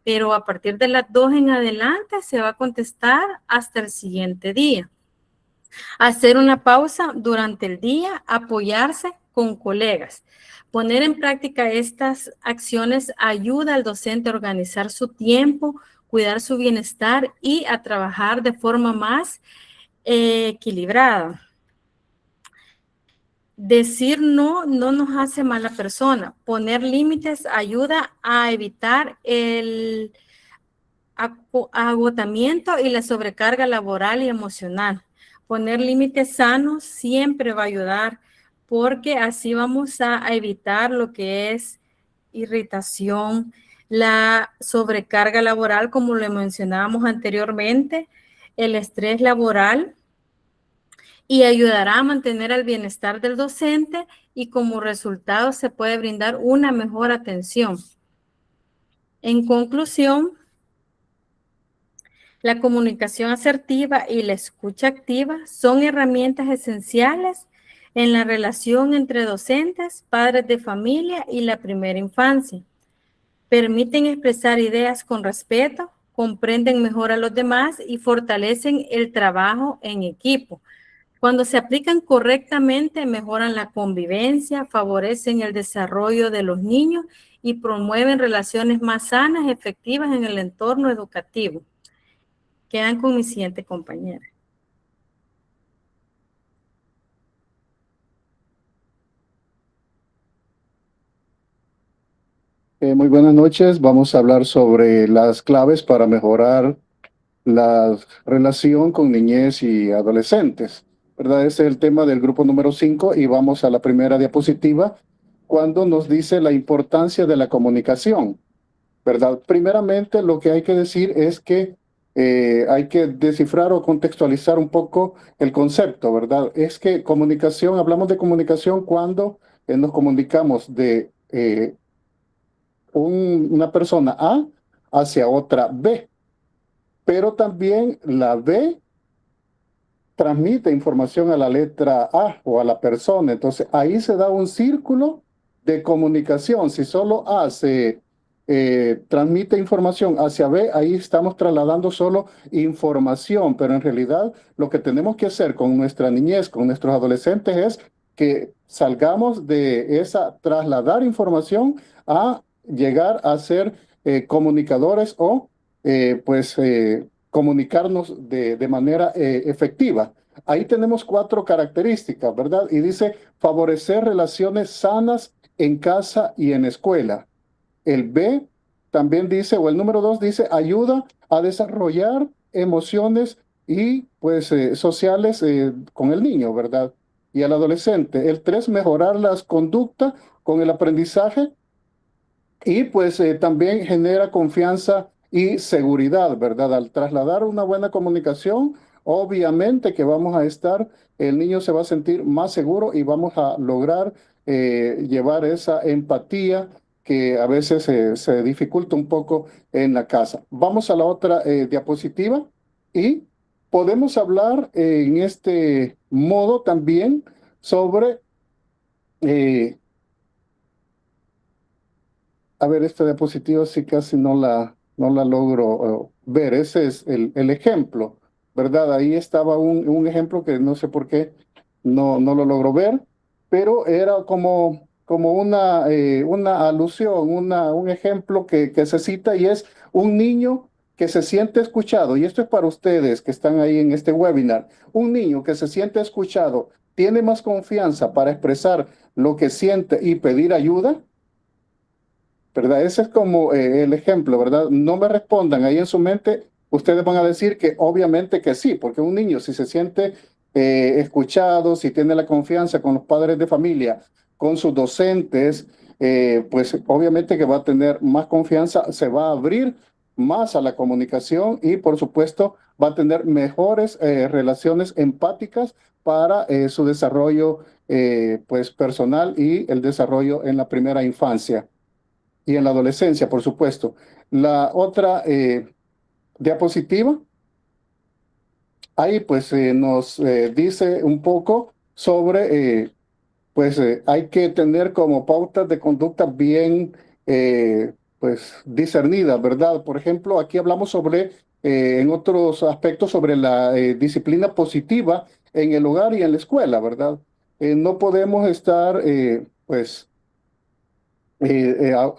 pero a partir de las 2 en adelante se va a contestar hasta el siguiente día. Hacer una pausa durante el día, apoyarse con colegas. Poner en práctica estas acciones ayuda al docente a organizar su tiempo, cuidar su bienestar y a trabajar de forma más equilibrada. Decir no nos hace mala persona. Poner límites ayuda a evitar el agotamiento y la sobrecarga laboral y emocional. Poner límites sanos siempre va a ayudar porque así vamos a evitar lo que es irritación, la sobrecarga laboral, como lo mencionábamos anteriormente, el estrés laboral, y ayudará a mantener el bienestar del docente y como resultado se puede brindar una mejor atención. En conclusión, la comunicación asertiva y la escucha activa son herramientas esenciales en la relación entre docentes, padres de familia y la primera infancia. Permiten expresar ideas con respeto, comprenden mejor a los demás y fortalecen el trabajo en equipo. Cuando se aplican correctamente, mejoran la convivencia, favorecen el desarrollo de los niños y promueven relaciones más sanas y efectivas en el entorno educativo. Quedan con mi siguiente compañera. Muy buenas noches. Vamos a hablar sobre las claves para mejorar la relación con niñez y adolescentes, ¿verdad? Ese es el tema del grupo número 5 y vamos a la primera diapositiva cuando nos dice la importancia de la comunicación, ¿verdad? Primeramente, lo que hay que decir es que hay que descifrar o contextualizar un poco el concepto, ¿verdad? Es que comunicación, hablamos de comunicación cuando nos comunicamos de una persona A hacia otra B, pero también la B transmite información a la letra A o a la persona. Entonces ahí se da un círculo de comunicación. Si solo A se transmite información hacia B, ahí estamos trasladando solo información, pero en realidad lo que tenemos que hacer con nuestra niñez, con nuestros adolescentes es que salgamos de esa trasladar información a llegar a ser comunicadores o comunicarnos de manera efectiva. Ahí tenemos 4 características, ¿verdad? Y dice favorecer relaciones sanas en casa y en escuela. El B también dice, o el número 2 dice, ayuda a desarrollar emociones y pues sociales con el niño, ¿verdad? Y al adolescente. El 3, mejorar las conductas con el aprendizaje y pues también genera confianza y seguridad, ¿verdad? Al trasladar una buena comunicación, obviamente que vamos a estar, el niño se va a sentir más seguro y vamos a lograr llevar esa empatía que a veces se dificulta un poco en la casa. Vamos a la otra diapositiva y podemos hablar en este modo también sobre a ver, esta diapositiva sí casi no la logro ver. Ese es el ejemplo, ¿verdad? Ahí estaba un ejemplo que no sé por qué no lo logro ver, pero era como una alusión, un ejemplo que se cita y es un niño que se siente escuchado. Y esto es para ustedes que están ahí en este webinar. Un niño que se siente escuchado tiene más confianza para expresar lo que siente y pedir ayuda, ¿verdad? Ese es como el ejemplo, ¿verdad? No me respondan ahí en su mente, ustedes van a decir que obviamente que sí, porque un niño si se siente escuchado, si tiene la confianza con los padres de familia, con sus docentes, pues obviamente que va a tener más confianza, se va a abrir más a la comunicación y por supuesto va a tener mejores relaciones empáticas para su desarrollo pues personal y el desarrollo en la primera infancia y en la adolescencia, por supuesto. La otra diapositiva, ahí pues nos dice un poco sobre, hay que tener como pautas de conducta bien, pues discernidas, ¿verdad? Por ejemplo, aquí hablamos sobre, en otros aspectos, sobre la disciplina positiva en el hogar y en la escuela, ¿verdad? No podemos estar,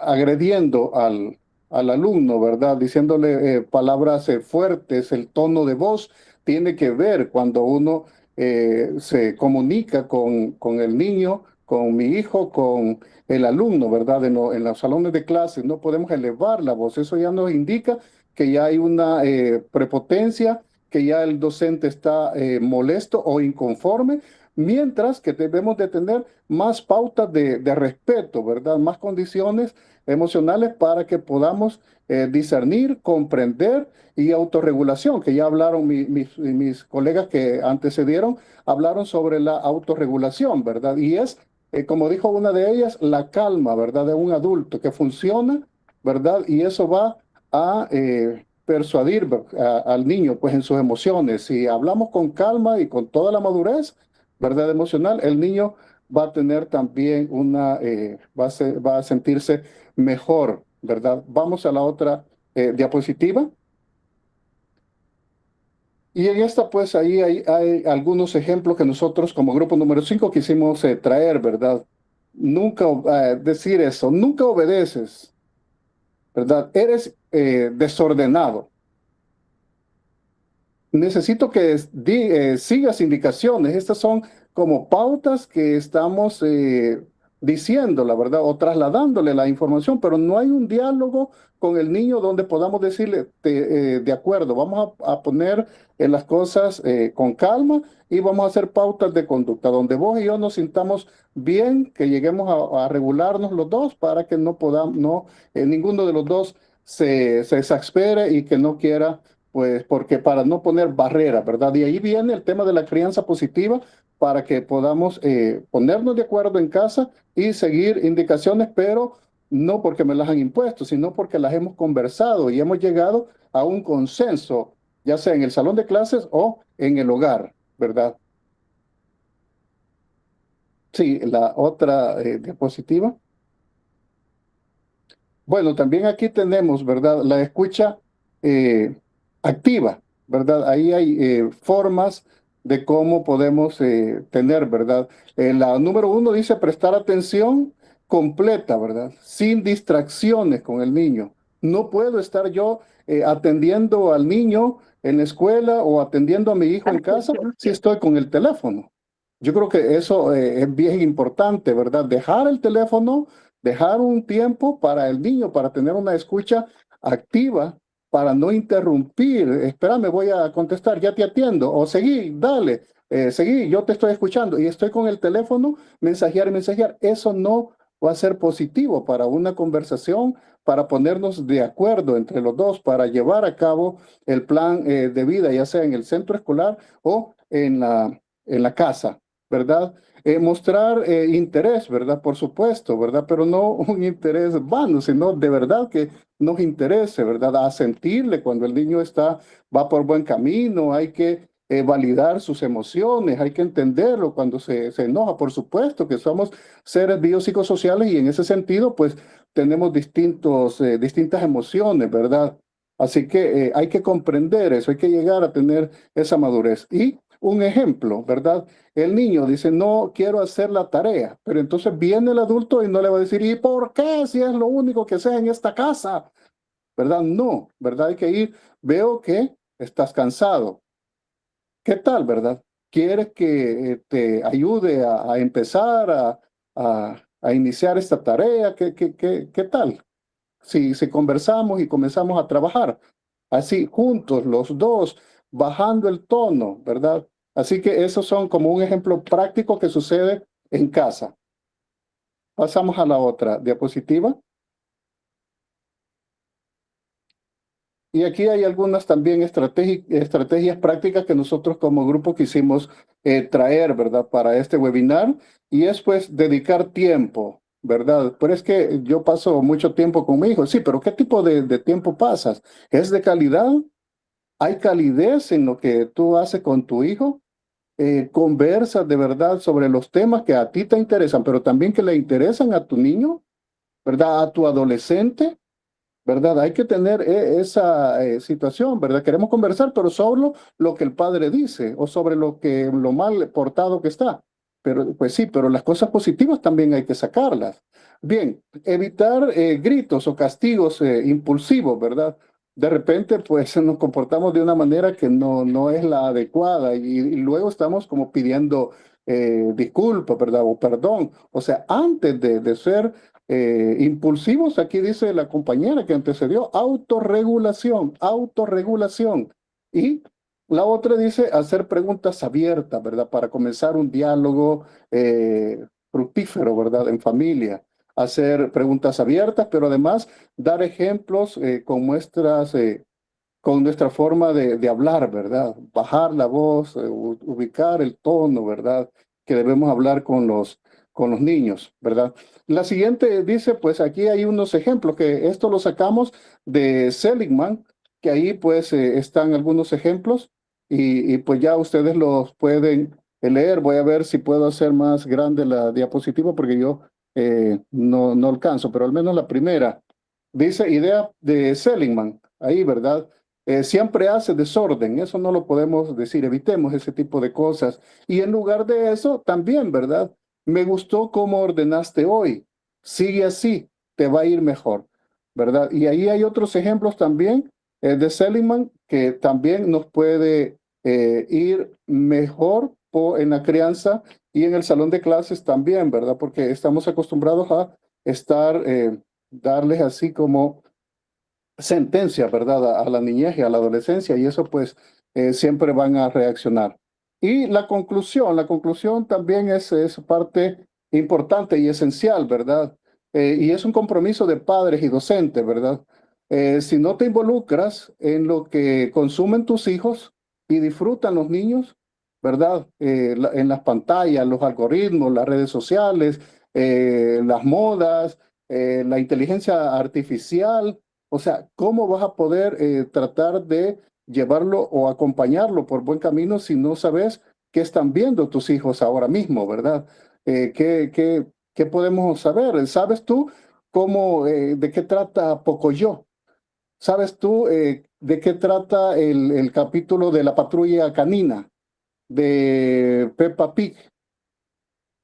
agrediendo al alumno, ¿verdad? Diciéndole palabras fuertes, el tono de voz tiene que ver cuando uno se comunica con el niño, con mi hijo, con el alumno, ¿verdad? En los salones de clases no podemos elevar la voz, eso ya nos indica que ya hay una prepotencia, que ya el docente está molesto o inconforme, mientras que debemos de tener más pautas de respeto, ¿verdad? Más condiciones emocionales para que podamos discernir, comprender y autorregulación, que ya hablaron mis colegas que antecedieron, hablaron sobre la autorregulación, ¿verdad? Y es, como dijo una de ellas, la calma, ¿verdad? De un adulto que funciona, ¿verdad? Y eso va a persuadir al niño, pues, en sus emociones. Si hablamos con calma y con toda la madurez, ¿verdad? Emocional, el niño va a tener también va a sentirse mejor, ¿verdad? Vamos a la otra diapositiva. Y en esta, pues, ahí hay algunos ejemplos que nosotros como grupo número 5 quisimos traer, ¿verdad? Nunca decir eso, nunca obedeces, ¿verdad? Eres desordenado. Necesito que sigas indicaciones. Estas son como pautas que estamos diciendo, la verdad, o trasladándole la información, pero no hay un diálogo con el niño donde podamos decirle, de acuerdo, vamos a poner las cosas con calma y vamos a hacer pautas de conducta, donde vos y yo nos sintamos bien, que lleguemos a regularnos los dos para que no podamos, ninguno de los dos se exaspere y que no quiera, pues, porque para no poner barreras, ¿verdad? Y ahí viene el tema de la crianza positiva para que podamos ponernos de acuerdo en casa y seguir indicaciones, pero no porque me las han impuesto, sino porque las hemos conversado y hemos llegado a un consenso, ya sea en el salón de clases o en el hogar, ¿verdad? Sí, la otra diapositiva. Bueno, también aquí tenemos, ¿verdad? La escucha activa, ¿verdad? Ahí hay formas de cómo podemos tener, ¿verdad? La número 1 dice prestar atención completa, ¿verdad? Sin distracciones con el niño. No puedo estar yo atendiendo al niño en la escuela o atendiendo a mi hijo en casa si estoy con el teléfono. Yo creo que eso es bien importante, ¿verdad? Dejar el teléfono, dejar un tiempo para el niño, para tener una escucha activa, para no interrumpir. Espérame, voy a contestar, ya te atiendo. O seguí, dale, seguí, yo te estoy escuchando y estoy con el teléfono, mensajear y mensajear. Eso no va a ser positivo para una conversación, para ponernos de acuerdo entre los dos, para llevar a cabo el plan de vida, ya sea en el centro escolar o en la casa, ¿verdad? Mostrar interés, ¿verdad? Por supuesto, ¿verdad? Pero no un interés vano, sino de verdad que nos interese, ¿verdad? A sentirle cuando el niño va por buen camino, hay que validar sus emociones, hay que entenderlo cuando se enoja. Por supuesto que somos seres biopsicosociales y en ese sentido, pues tenemos distintas emociones, ¿verdad? Así que hay que comprender eso, hay que llegar a tener esa madurez. Y un ejemplo, ¿verdad? El niño dice, no quiero hacer la tarea, pero entonces viene el adulto y no le va a decir, ¿y por qué si es lo único que sé en esta casa? ¿Verdad? No, ¿verdad? Hay que ir, veo que estás cansado. ¿Qué tal, verdad? ¿Quieres que te ayude a empezar a iniciar esta tarea? ¿Qué tal? Si conversamos y comenzamos a trabajar así juntos, los dos, bajando el tono, ¿verdad? Así que esos son como un ejemplo práctico que sucede en casa. Pasamos a la otra diapositiva. Y aquí hay algunas también estrategias prácticas que nosotros como grupo quisimos traer, ¿verdad? Para este webinar. Y es pues dedicar tiempo, ¿verdad? Pero es que yo paso mucho tiempo con mi hijo. Sí, pero ¿qué tipo de tiempo pasas? ¿Es de calidad? ¿Hay calidez en lo que tú haces con tu hijo? ¿Conversas de verdad sobre los temas que a ti te interesan, pero también que le interesan a tu niño, ¿verdad? A tu adolescente. ¿Verdad? Hay que tener esa situación, ¿verdad? Queremos conversar, pero sobre lo que el padre dice o sobre lo mal portado que está. Pero, pues sí, pero las cosas positivas también hay que sacarlas. Bien, evitar gritos o castigos impulsivos, ¿verdad? De repente, pues nos comportamos de una manera que no es la adecuada y luego estamos como pidiendo disculpas, ¿verdad? O perdón. O sea, antes de ser impulsivos, aquí dice la compañera que antecedió, autorregulación, autorregulación. Y la otra dice hacer preguntas abiertas, ¿verdad? Para comenzar un diálogo fructífero, ¿verdad? En familia. Hacer preguntas abiertas, pero además dar ejemplos con nuestra forma de hablar, ¿verdad? Bajar la voz, ubicar el tono, ¿verdad? Que debemos hablar con los niños, ¿verdad? La siguiente dice, pues aquí hay unos ejemplos, que esto lo sacamos de Seligman, que ahí pues están algunos ejemplos y pues ya ustedes los pueden leer. Voy a ver si puedo hacer más grande la diapositiva porque yo no alcanzo, pero al menos la primera. Dice idea de Seligman, ahí, ¿verdad? Siempre hace desorden, eso no lo podemos decir, evitemos ese tipo de cosas. Y en lugar de eso, también, ¿verdad? Me gustó cómo ordenaste hoy, sigue así, te va a ir mejor, ¿verdad? Y ahí hay otros ejemplos también de Seligman que también nos puede ir mejor en la crianza y en el salón de clases también, ¿verdad? Porque estamos acostumbrados a estar, darles así como sentencia, ¿verdad? A la niñez y a la adolescencia y eso pues siempre van a reaccionar. Y la conclusión también es parte importante y esencial, ¿verdad? Y es un compromiso de padres y docentes, ¿verdad? Si no te involucras en lo que consumen tus hijos y disfrutan los niños, ¿verdad? En las pantallas, los algoritmos, las redes sociales, las modas, la inteligencia artificial, o sea, ¿cómo vas a poder tratar de llevarlo o acompañarlo por buen camino si no sabes qué están viendo tus hijos ahora mismo, ¿verdad? ¿Qué podemos saber? ¿Sabes tú de qué trata Pocoyo? ¿Sabes tú de qué trata el capítulo de la patrulla canina, de Peppa Pig?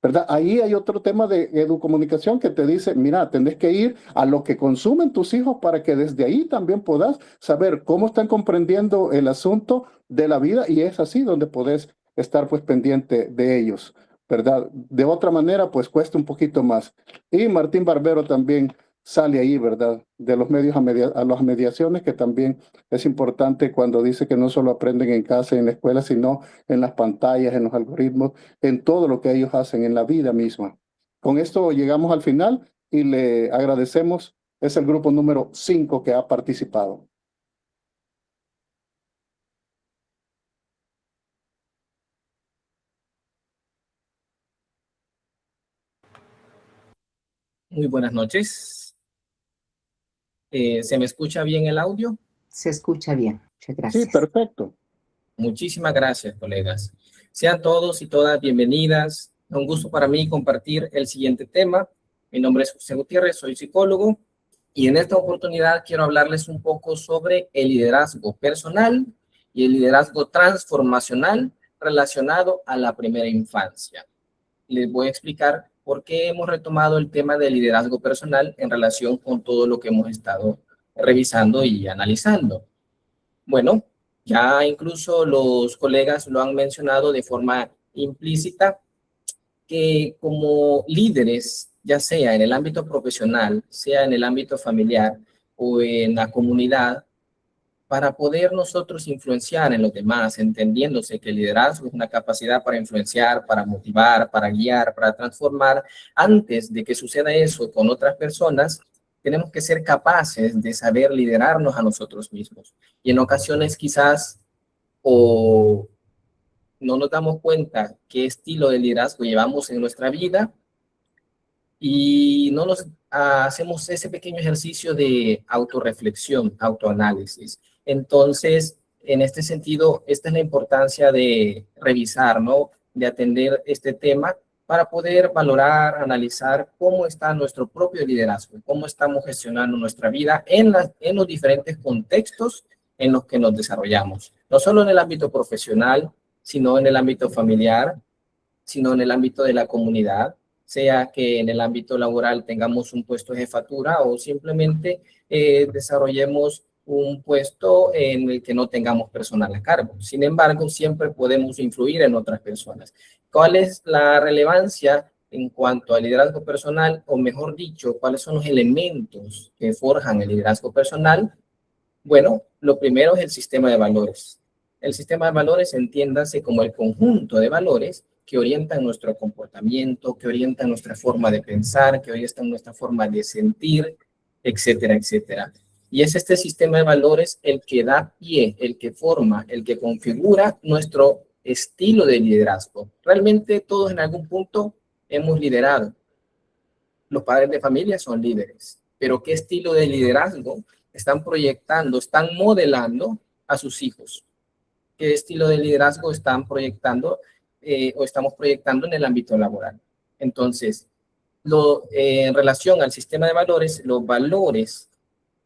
¿verdad? Ahí hay otro tema de educomunicación que te dice, mira, tenés que ir a lo que consumen tus hijos para que desde ahí también puedas saber cómo están comprendiendo el asunto de la vida, y es así donde podés estar pues pendiente de ellos, ¿verdad? De otra manera, pues cuesta un poquito más. Y Martín Barbero también sale ahí, ¿verdad? De los medios a las mediaciones, que también es importante cuando dice que no solo aprenden en casa y en la escuela, sino en las pantallas, en los algoritmos, en todo lo que ellos hacen, en la vida misma. Con esto llegamos al final y le agradecemos. Es el grupo número 5 que ha participado. Muy buenas noches. ¿Se me escucha bien el audio? Se escucha bien. Muchas Sí, gracias. perfecto. Muchísimas gracias, colegas. Sean todos y todas bienvenidas. Es un gusto para mí compartir el siguiente tema. Mi nombre es José Gutiérrez, soy psicólogo, y en esta oportunidad quiero hablarles un poco sobre el liderazgo personal y el liderazgo transformacional relacionado a la primera infancia. Les voy a explicar por qué hemos retomado el tema del liderazgo personal en relación con todo lo que hemos estado revisando y analizando. Bueno, ya incluso los colegas lo han mencionado de forma implícita, que como líderes, ya sea en el ámbito profesional, sea en el ámbito familiar o en la comunidad, para poder nosotros influenciar en los demás, entendiéndose que el liderazgo es una capacidad para influenciar, para motivar, para guiar, para transformar. Antes de que suceda eso con otras personas, tenemos que ser capaces de saber liderarnos a nosotros mismos. Y en ocasiones quizás o no nos damos cuenta qué estilo de liderazgo llevamos en nuestra vida y no nos hacemos ese pequeño ejercicio de autorreflexión, autoanálisis. Entonces, en este sentido, esta es la importancia de revisar, ¿no? De atender este tema para poder valorar, analizar cómo está nuestro propio liderazgo, cómo estamos gestionando nuestra vida en los diferentes contextos en los que nos desarrollamos. No solo en el ámbito profesional, sino en el ámbito familiar, sino en el ámbito de la comunidad, sea que en el ámbito laboral tengamos un puesto de jefatura o simplemente desarrollemos un puesto en el que no tengamos personal a cargo. Sin embargo, siempre podemos influir en otras personas. ¿Cuál es la relevancia en cuanto al liderazgo personal? O mejor dicho, ¿cuáles son los elementos que forjan el liderazgo personal? Bueno, lo primero es el sistema de valores. El sistema de valores, entiéndase como el conjunto de valores que orientan nuestro comportamiento, que orientan nuestra forma de pensar, que orientan nuestra forma de sentir, etcétera, etcétera. Y es este sistema de valores el que da pie, el que forma, el que configura nuestro estilo de liderazgo. Realmente todos en algún punto hemos liderado. Los padres de familia son líderes, pero ¿qué estilo de liderazgo están proyectando, están modelando a sus hijos? ¿Qué estilo de liderazgo están proyectando o estamos proyectando en el ámbito laboral? Entonces, en relación al sistema de valores, los valores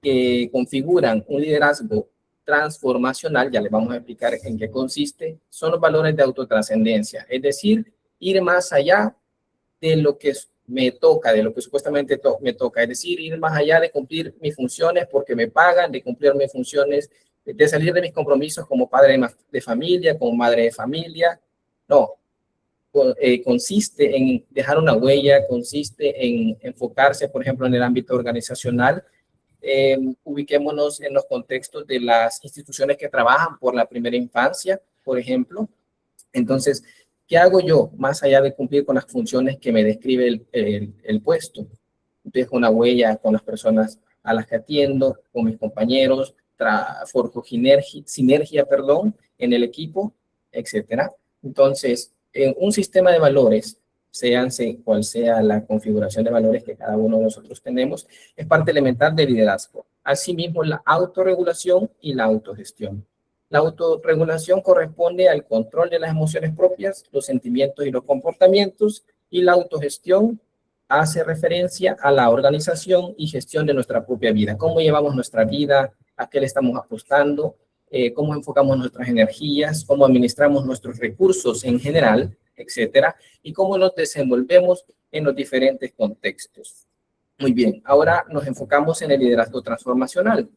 que configuran un liderazgo transformacional, ya les vamos a explicar en qué consiste, son los valores de autotrascendencia, es decir, ir más allá de lo que me toca, de lo que supuestamente me toca, es decir, ir más allá de cumplir mis funciones porque me pagan, de cumplir mis funciones, de salir de mis compromisos como padre de familia, como madre de familia. No, consiste en dejar una huella, consiste en enfocarse, por ejemplo, en el ámbito organizacional. Ubiquémonos en los contextos de las instituciones que trabajan por la primera infancia, por ejemplo. Entonces, ¿qué hago yo más allá de cumplir con las funciones que me describe el puesto? Dejo una huella con las personas a las que atiendo, con mis compañeros, forjo sinergia, en el equipo, etcétera. Entonces, un sistema de valores, cual sea la configuración de valores que cada uno de nosotros tenemos, es parte elemental del liderazgo. Asimismo, la autorregulación y la autogestión. La autorregulación corresponde al control de las emociones propias, los sentimientos y los comportamientos, y la autogestión hace referencia a la organización y gestión de nuestra propia vida. Cómo llevamos nuestra vida, a qué le estamos apostando, cómo enfocamos nuestras energías, cómo administramos nuestros recursos en general etcétera, y cómo nos desenvolvemos en los diferentes contextos. Muy bien, ahora nos enfocamos en el liderazgo transformacional,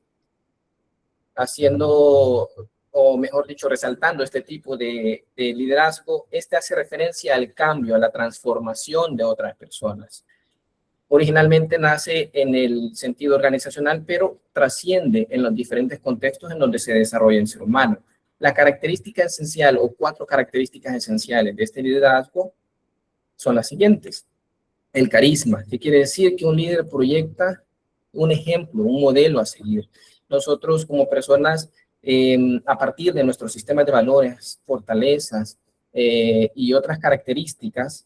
haciendo, o mejor dicho, resaltando este tipo de liderazgo. Este hace referencia al cambio, a la transformación de otras personas. Originalmente nace en el sentido organizacional, pero trasciende en los diferentes contextos en donde se desarrolla el ser humano. La característica esencial o 4 características esenciales de este liderazgo son las siguientes. El carisma, que quiere decir que un líder proyecta un ejemplo, un modelo a seguir. Nosotros como personas, a partir de nuestros sistemas de valores, fortalezas y otras características,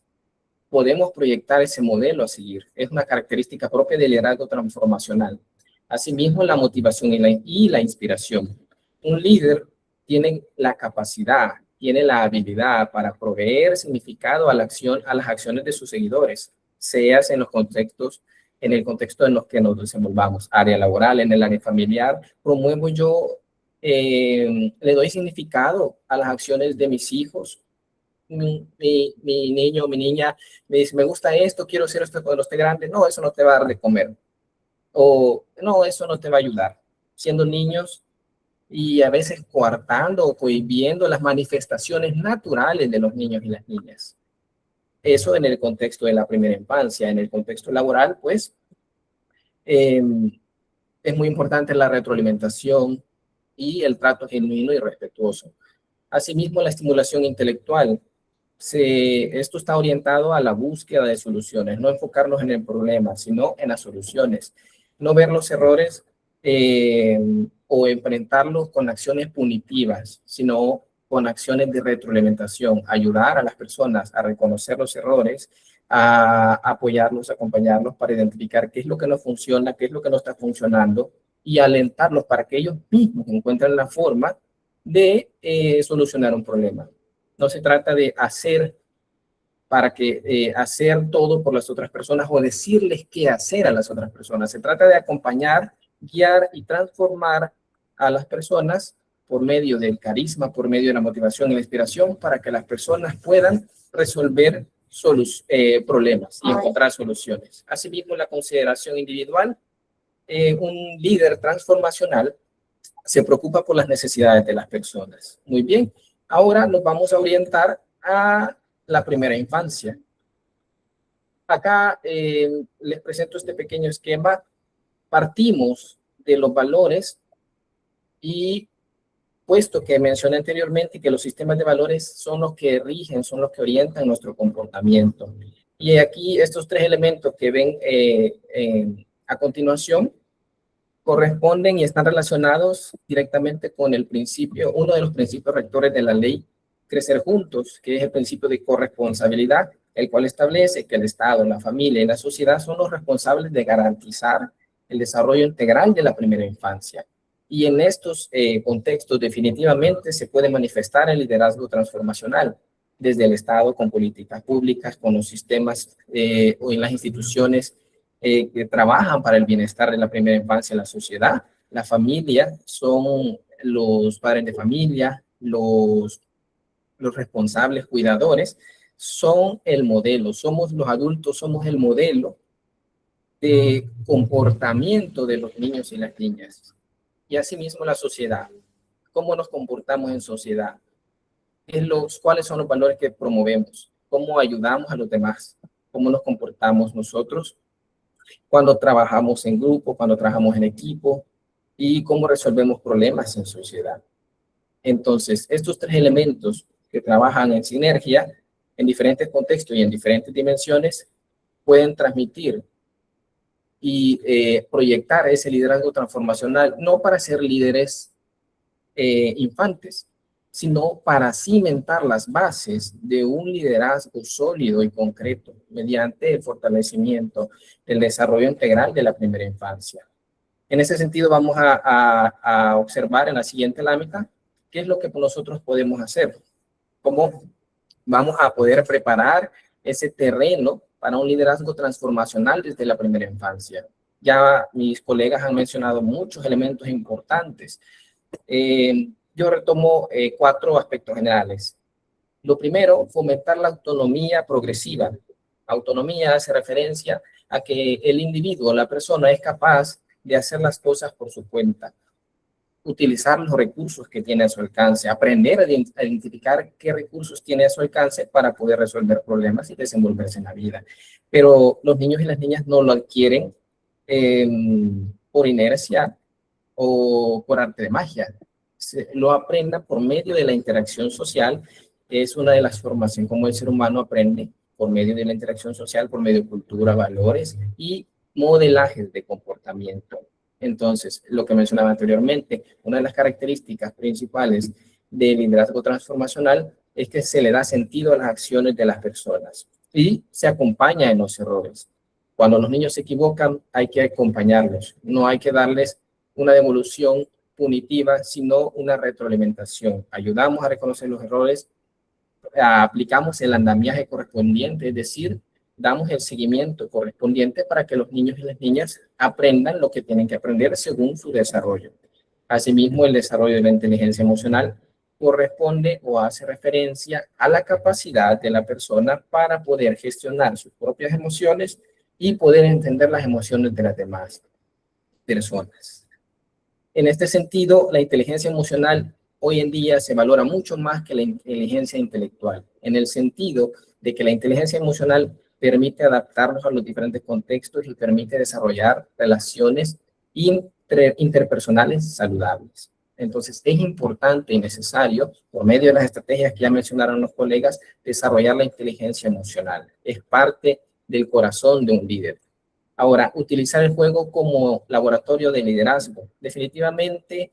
podemos proyectar ese modelo a seguir. Es una característica propia del liderazgo transformacional. Asimismo, la motivación y la inspiración. Un líder tiene la capacidad, tiene la habilidad para proveer significado a las acciones de sus seguidores, sea en el contexto en los que nos desenvolvamos, área laboral, en el área familiar. Promuevo yo, le doy significado a las acciones de mis hijos. Mi niño, mi niña me dice, me gusta esto, quiero hacer esto cuando esté grande. No, eso no te va a dar de comer. O no, eso no te va a ayudar. Siendo niños y a veces coartando o cohibiendo las manifestaciones naturales de los niños y las niñas. Eso en el contexto de la primera infancia. En el contexto laboral, pues, es muy importante la retroalimentación y el trato genuino y respetuoso. Asimismo, la estimulación intelectual. Esto está orientado a la búsqueda de soluciones, no enfocarnos en el problema, sino en las soluciones. No ver los errores o enfrentarlos con acciones punitivas, sino con acciones de retroalimentación, ayudar a las personas a reconocer los errores, a apoyarlos, acompañarlos para identificar qué es lo que no funciona, qué es lo que no está funcionando y alentarlos para que ellos mismos encuentren la forma de solucionar un problema. No se trata de hacer todo por las otras personas o decirles qué hacer a las otras personas. Se trata de acompañar, guiar y transformar a las personas por medio del carisma, por medio de la motivación y la inspiración para que las personas puedan resolver problemas y encontrar soluciones. Asimismo, la consideración individual. Un líder transformacional se preocupa por las necesidades de las personas. Muy bien, ahora nos vamos a orientar a la primera infancia. Acá les presento este pequeño esquema. Partimos de los valores y puesto que mencioné anteriormente que los sistemas de valores son los que rigen, son los que orientan nuestro comportamiento. Y aquí estos 3 elementos que ven a continuación corresponden y están relacionados directamente con el principio, uno de los principios rectores de la ley Crecer Juntos, que es el principio de corresponsabilidad, el cual establece que el Estado, la familia y la sociedad son los responsables de garantizar el desarrollo integral de la primera infancia. Y en estos contextos definitivamente se puede manifestar el liderazgo transformacional desde el Estado con políticas públicas, con los sistemas o en las instituciones que trabajan para el bienestar de la primera infancia en la sociedad. La familia son los padres de familia, los responsables cuidadores, son el modelo, somos los adultos, somos el modelo de comportamiento de los niños y las niñas. Y asimismo la sociedad, cómo nos comportamos en sociedad, cuáles son los valores que promovemos, cómo ayudamos a los demás, cómo nos comportamos nosotros cuando trabajamos en grupo, cuando trabajamos en equipo y cómo resolvemos problemas en sociedad. Entonces, estos 3 elementos que trabajan en sinergia, en diferentes contextos y en diferentes dimensiones, pueden transmitir y proyectar ese liderazgo transformacional, no para ser líderes infantes, sino para cimentar las bases de un liderazgo sólido y concreto mediante el fortalecimiento del desarrollo integral de la primera infancia. En ese sentido, vamos a observar en la siguiente lámina qué es lo que nosotros podemos hacer, cómo vamos a poder preparar ese terreno para un liderazgo transformacional desde la primera infancia. Ya mis colegas han mencionado muchos elementos importantes. Yo retomo 4 aspectos generales. Lo primero, fomentar la autonomía progresiva. Autonomía hace referencia a que el individuo, la persona, es capaz de hacer las cosas por su cuenta, utilizar los recursos que tiene a su alcance, aprender a identificar qué recursos tiene a su alcance para poder resolver problemas y desenvolverse en la vida. Pero los niños y las niñas no lo adquieren por inercia o por arte de magia. Lo aprendan por medio de la interacción social. Es una de las formas en cómo el ser humano aprende, por medio de la interacción social, por medio de cultura, valores y modelajes de comportamiento. Entonces, lo que mencionaba anteriormente, una de las características principales del liderazgo transformacional es que se le da sentido a las acciones de las personas y se acompaña en los errores. Cuando los niños se equivocan, hay que acompañarlos. No hay que darles una devolución punitiva, sino una retroalimentación. Ayudamos a reconocer los errores, aplicamos el andamiaje correspondiente, es decir, damos el seguimiento correspondiente para que los niños y las niñas aprendan lo que tienen que aprender según su desarrollo. Asimismo, el desarrollo de la inteligencia emocional corresponde o hace referencia a la capacidad de la persona para poder gestionar sus propias emociones y poder entender las emociones de las demás personas. En este sentido, la inteligencia emocional hoy en día se valora mucho más que la inteligencia intelectual, en el sentido de que la inteligencia emocional permite adaptarnos a los diferentes contextos y permite desarrollar relaciones interpersonales saludables. Entonces, es importante y necesario, por medio de las estrategias que ya mencionaron los colegas, desarrollar la inteligencia emocional. Es parte del corazón de un líder. Ahora, utilizar el juego como laboratorio de liderazgo. Definitivamente,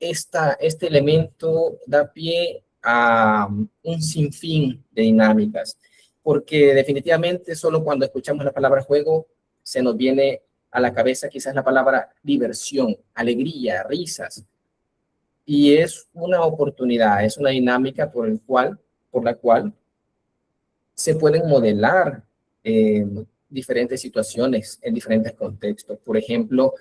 este elemento da pie a un sinfín de dinámicas, porque definitivamente solo cuando escuchamos la palabra juego se nos viene a la cabeza quizás la palabra diversión, alegría, risas, y es una oportunidad, es una dinámica por la cual se pueden modelar diferentes situaciones en diferentes contextos. Por ejemplo,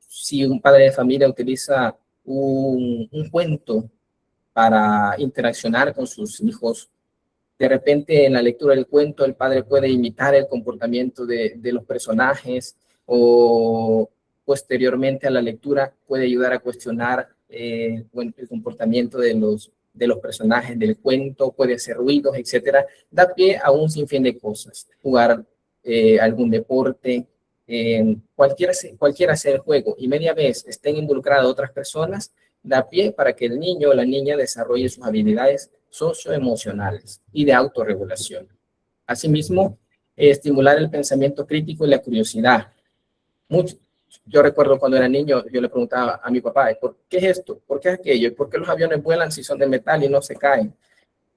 si un padre de familia utiliza un cuento para interaccionar con sus hijos, de repente en la lectura del cuento el padre puede imitar el comportamiento de los personajes, o posteriormente a la lectura puede ayudar a cuestionar el comportamiento de los personajes del cuento, puede hacer ruidos, etcétera. Da pie a un sinfín de cosas. Jugar algún deporte, cualquiera sea el juego, y media vez estén involucradas otras personas, da pie para que el niño o la niña desarrolle sus habilidades socioemocionales y de autorregulación. Asimismo, estimular el pensamiento crítico y la curiosidad. Yo recuerdo cuando era niño, yo le preguntaba a mi papá, ¿por qué es esto? ¿Por qué es aquello? ¿Por qué los aviones vuelan si son de metal y no se caen?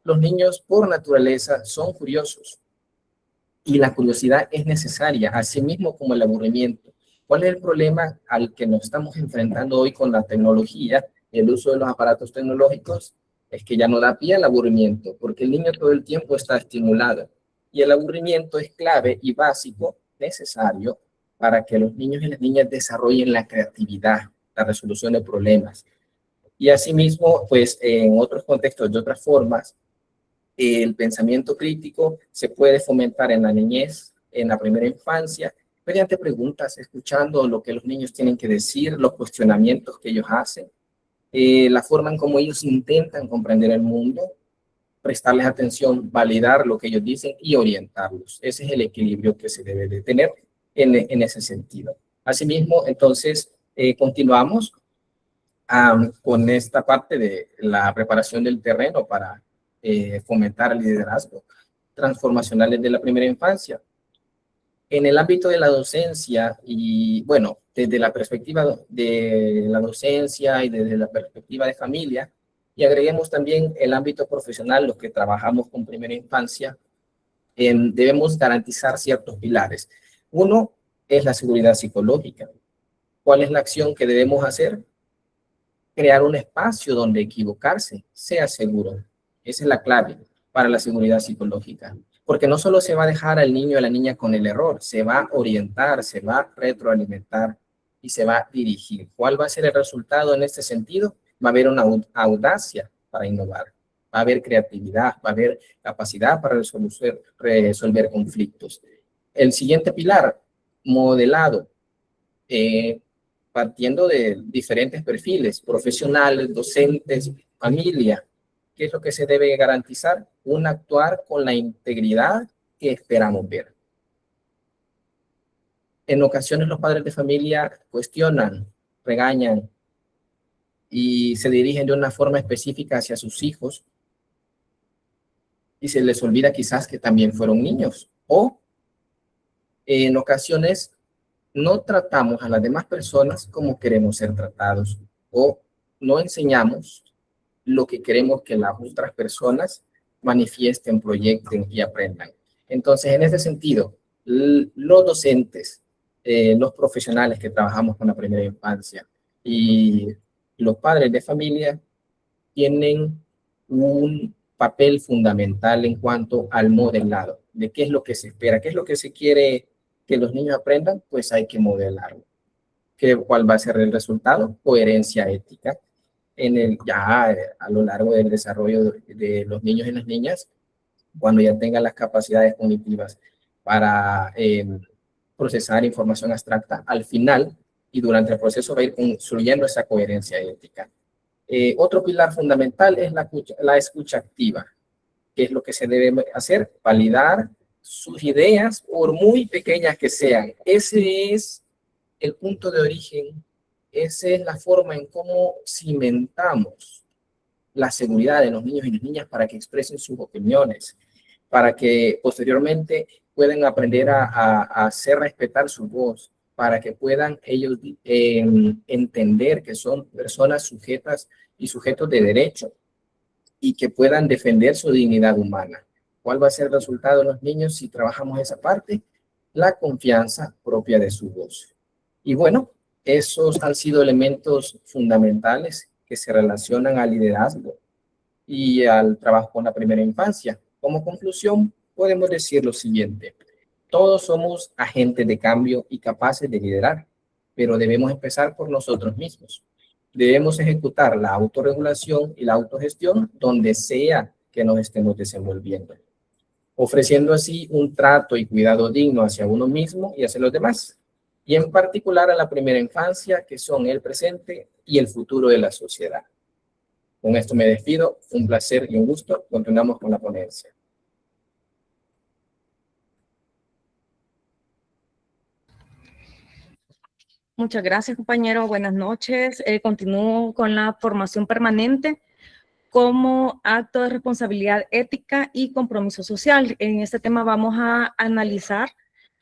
Los niños, por naturaleza, son curiosos. Y la curiosidad es necesaria, así mismo como el aburrimiento. ¿Cuál es el problema al que nos estamos enfrentando hoy con la tecnología y el uso de los aparatos tecnológicos? Es que ya no da pie al aburrimiento, porque el niño todo el tiempo está estimulado. Y el aburrimiento es clave y básico, necesario, para que los niños y las niñas desarrollen la creatividad, la resolución de problemas. Y asimismo, pues en otros contextos, de otras formas, el pensamiento crítico se puede fomentar en la niñez, en la primera infancia, mediante preguntas, escuchando lo que los niños tienen que decir, los cuestionamientos que ellos hacen, la forma en cómo ellos intentan comprender el mundo, prestarles atención, validar lo que ellos dicen y orientarlos. Ese es el equilibrio que se debe de tener en ese sentido. Asimismo, entonces, continuamos con esta parte de la preparación del terreno para fomentar el liderazgo transformacional desde la primera infancia. En el ámbito de la docencia y, bueno, desde la perspectiva de la docencia y desde la perspectiva de familia, y agreguemos también el ámbito profesional, los que trabajamos con primera infancia, debemos garantizar ciertos pilares. Uno es la seguridad psicológica. ¿Cuál es la acción que debemos hacer? Crear un espacio donde equivocarse sea seguro. Esa es la clave para la seguridad psicológica. Porque no solo se va a dejar al niño o a la niña con el error, se va a orientar, se va a retroalimentar y se va a dirigir. ¿Cuál va a ser el resultado en este sentido? Va a haber una audacia para innovar. va a haber creatividad, va a haber capacidad para resolver conflictos. El siguiente pilar, modelado, partiendo de diferentes perfiles, profesionales, docentes, familia. ¿Qué es lo que se debe garantizar? Un actuar con la integridad que esperamos ver. En ocasiones los padres de familia cuestionan, regañan y se dirigen de una forma específica hacia sus hijos y se les olvida quizás que también fueron niños. O en ocasiones no tratamos a las demás personas como queremos ser tratados o no enseñamos lo que queremos que las otras personas manifiesten, proyecten y aprendan. Entonces, en ese sentido, los docentes, los profesionales que trabajamos con la primera infancia y los padres de familia tienen un papel fundamental en cuanto al modelado, de qué es lo que se espera, qué es lo que se quiere que los niños aprendan, pues hay que modelarlo. ¿Cuál va a ser el resultado? Coherencia ética. Ya a lo largo del desarrollo de los niños y las niñas, cuando ya tengan las capacidades cognitivas para procesar información abstracta, al final y durante el proceso va a ir construyendo esa coherencia ética. Otro pilar fundamental es la escucha activa. ¿Qué es lo que se debe hacer? Validar sus ideas, por muy pequeñas que sean. Ese es el punto de origen, esa es la forma en cómo cimentamos la seguridad de los niños y las niñas para que expresen sus opiniones, para que posteriormente puedan aprender a hacer respetar su voz, para que puedan ellos entender que son personas sujetas y sujetos de derecho y que puedan defender su dignidad humana. ¿Cuál va a ser el resultado de los niños si trabajamos esa parte? La confianza propia de su voz. Y bueno, esos han sido elementos fundamentales que se relacionan al liderazgo y al trabajo con la primera infancia. Como conclusión, podemos decir lo siguiente. Todos somos agentes de cambio y capaces de liderar, pero debemos empezar por nosotros mismos. Debemos ejecutar la autorregulación y la autogestión donde sea que nos estemos desenvolviendo, ofreciendo así un trato y cuidado digno hacia uno mismo y hacia los demás, y en particular a la primera infancia, que son el presente y el futuro de la sociedad. Con esto me despido, un placer y un gusto. Continuamos con la ponencia. Muchas gracias, compañero. Buenas noches. Continúo con la formación permanente como acto de responsabilidad ética y compromiso social. En este tema vamos a analizar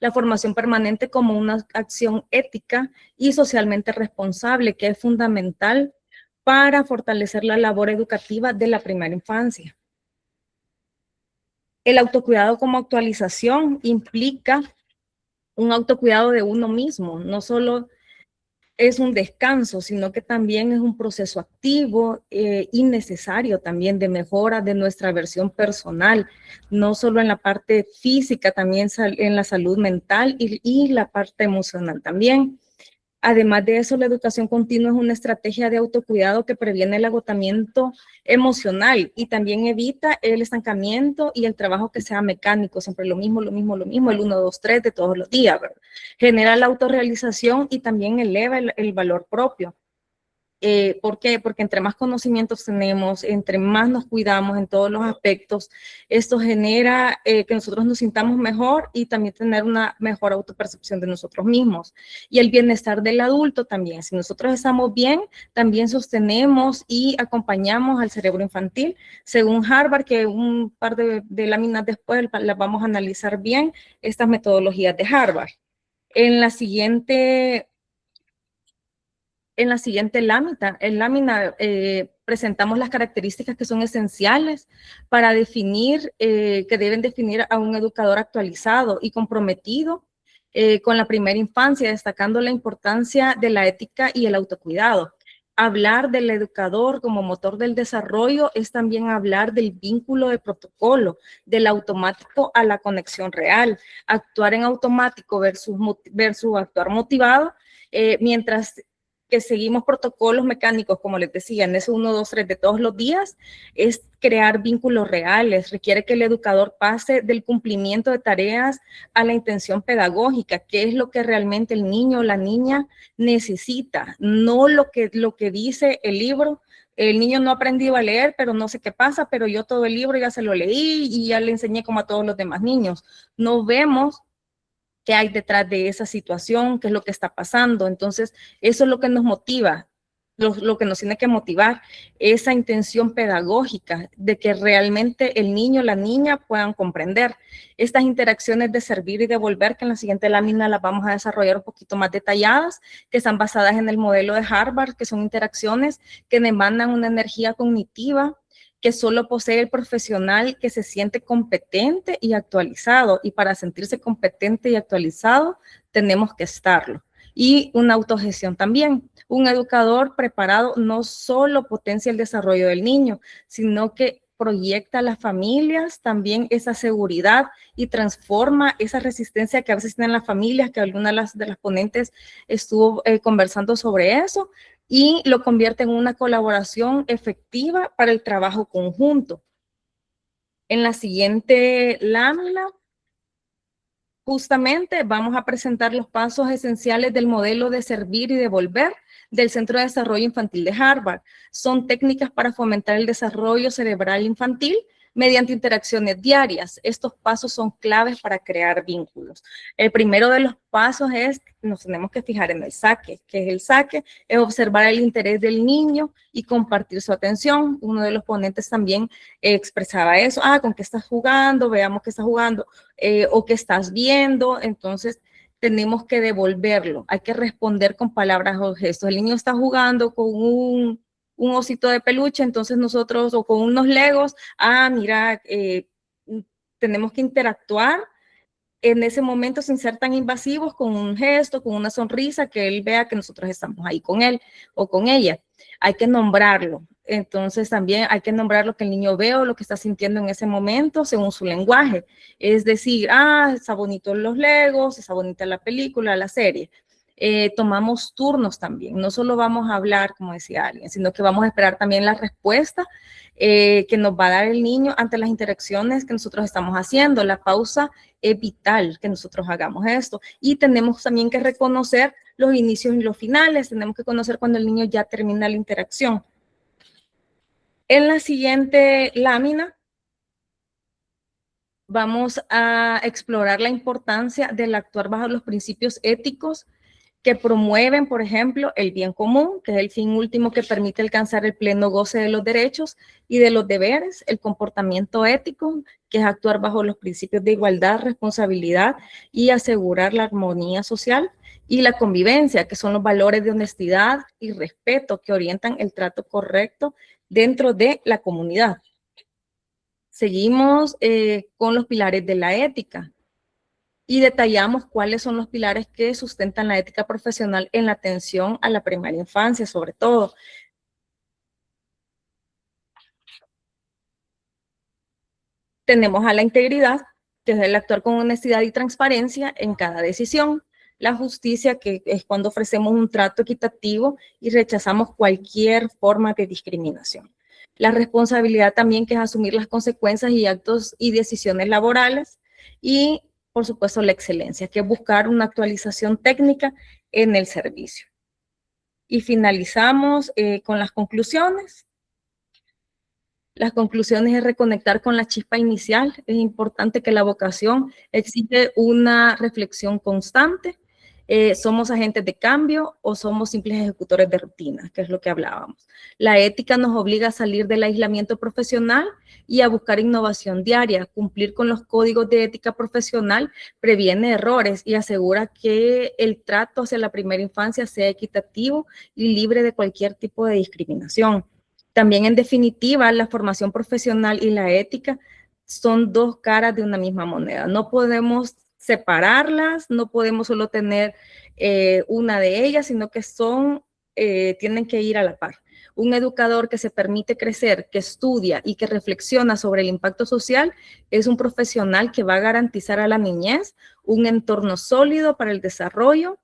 la formación permanente como una acción ética y socialmente responsable, que es fundamental para fortalecer la labor educativa de la primera infancia. El autocuidado como actualización implica un autocuidado de uno mismo, no solo es un descanso, sino que también es un proceso activo y necesario también de mejora de nuestra versión personal, no solo en la parte física, también en la salud mental y la parte emocional también. Además de eso, la educación continua es una estrategia de autocuidado que previene el agotamiento emocional y también evita el estancamiento y el trabajo que sea mecánico, siempre lo mismo, el 1, 2, 3 de todos los días, ¿verdad? Genera la autorrealización y también eleva el valor propio. ¿Por qué? Porque entre más conocimientos tenemos, entre más nos cuidamos en todos los aspectos, esto genera que nosotros nos sintamos mejor y también tener una mejor autopercepción de nosotros mismos. Y el bienestar del adulto también. Si nosotros estamos bien, también sostenemos y acompañamos al cerebro infantil. Según Harvard, que un par de láminas después las vamos a analizar bien, estas metodologías de Harvard. En la siguiente lámina presentamos las características que son esenciales para definir, que deben definir a un educador actualizado y comprometido con la primera infancia, destacando la importancia de la ética y el autocuidado. Hablar del educador como motor del desarrollo es también hablar del vínculo de protocolo, del automático a la conexión real. Actuar en automático versus actuar motivado, mientras que seguimos protocolos mecánicos, como les decía, en ese 1, 2, 3 de todos los días, es crear vínculos reales. Requiere que el educador pase del cumplimiento de tareas a la intención pedagógica, que es lo que realmente el niño o la niña necesita, no lo que dice el libro. El niño no ha aprendido a leer, pero no sé qué pasa, pero yo todo el libro ya se lo leí y ya le enseñé como a todos los demás niños. No vemos qué hay detrás de esa situación, qué es lo que está pasando. Entonces, eso es lo que nos motiva, lo que nos tiene que motivar, esa intención pedagógica de que realmente el niño o la niña puedan comprender estas interacciones de servir y devolver, que en la siguiente lámina las vamos a desarrollar un poquito más detalladas, que están basadas en el modelo de Harvard, que son interacciones que demandan una energía cognitiva que solo posee el profesional que se siente competente y actualizado. Y para sentirse competente y actualizado, tenemos que estarlo. Y una autogestión también. Un educador preparado no solo potencia el desarrollo del niño, sino que proyecta a las familias también esa seguridad y transforma esa resistencia que a veces tienen las familias, que alguna de las ponentes estuvo conversando sobre eso, y lo convierte en una colaboración efectiva para el trabajo conjunto. En la siguiente lámina, justamente vamos a presentar los pasos esenciales del modelo de servir y devolver del Centro de Desarrollo Infantil de Harvard. Son técnicas para fomentar el desarrollo cerebral infantil mediante interacciones diarias. Estos pasos son claves para crear vínculos. El primero de los pasos es, nos tenemos que fijar en el saque. ¿Qué es el saque? Es observar el interés del niño y compartir su atención. Uno de los ponentes también expresaba eso. ¿Con qué estás jugando? Veamos qué estás jugando. O qué estás viendo. Entonces, tenemos que devolverlo. Hay que responder con palabras o gestos. El niño está jugando con un osito de peluche, entonces nosotros, o con unos legos, mira, tenemos que interactuar en ese momento sin ser tan invasivos, con un gesto, con una sonrisa, que él vea que nosotros estamos ahí con él o con ella. Hay que nombrarlo. Entonces también hay que nombrar lo que el niño ve o lo que está sintiendo en ese momento según su lenguaje. Es decir, está bonito los legos, está bonita la película, la serie. Tomamos turnos también, no solo vamos a hablar, como decía alguien, sino que vamos a esperar también la respuesta que nos va a dar el niño ante las interacciones que nosotros estamos haciendo. La pausa es vital que nosotros hagamos esto, y tenemos también que reconocer los inicios y los finales. Tenemos que conocer cuando el niño ya termina la interacción. En la siguiente lámina vamos a explorar la importancia del actuar bajo los principios éticos que promueven, por ejemplo, el bien común, que es el fin último que permite alcanzar el pleno goce de los derechos y de los deberes; el comportamiento ético, que es actuar bajo los principios de igualdad, responsabilidad y asegurar la armonía social; y la convivencia, que son los valores de honestidad y respeto que orientan el trato correcto dentro de la comunidad. Seguimos con los pilares de la ética y detallamos cuáles son los pilares que sustentan la ética profesional en la atención a la primaria infancia, sobre todo. Tenemos a la integridad, que es el actuar con honestidad y transparencia en cada decisión; la justicia, que es cuando ofrecemos un trato equitativo y rechazamos cualquier forma de discriminación; la responsabilidad también, que es asumir las consecuencias y actos y decisiones laborales; y por supuesto la excelencia, que es buscar una actualización técnica en el servicio. Y finalizamos con las conclusiones. Las conclusiones es reconectar con la chispa inicial. Es importante que la vocación exige una reflexión constante. ¿Somos agentes de cambio o somos simples ejecutores de rutina? Que es lo que hablábamos. La ética nos obliga a salir del aislamiento profesional y a buscar innovación diaria. Cumplir con los códigos de ética profesional previene errores y asegura que el trato hacia la primera infancia sea equitativo y libre de cualquier tipo de discriminación. También, en definitiva, la formación profesional y la ética son dos caras de una misma moneda. No podemos separarlas, no podemos solo tener una de ellas, sino que tienen que ir a la par. Un educador que se permite crecer, que estudia y que reflexiona sobre el impacto social es un profesional que va a garantizar a la niñez un entorno sólido para el desarrollo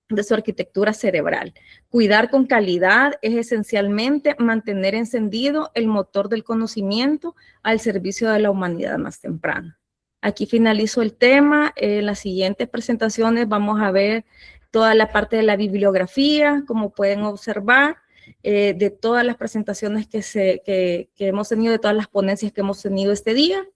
de su arquitectura cerebral. Cuidar con calidad es esencialmente mantener encendido el motor del conocimiento al servicio de la humanidad más temprana. Aquí finalizo el tema. En las siguientes presentaciones vamos a ver toda la parte de la bibliografía, como pueden observar, de todas las presentaciones que hemos tenido, de todas las ponencias que hemos tenido este día.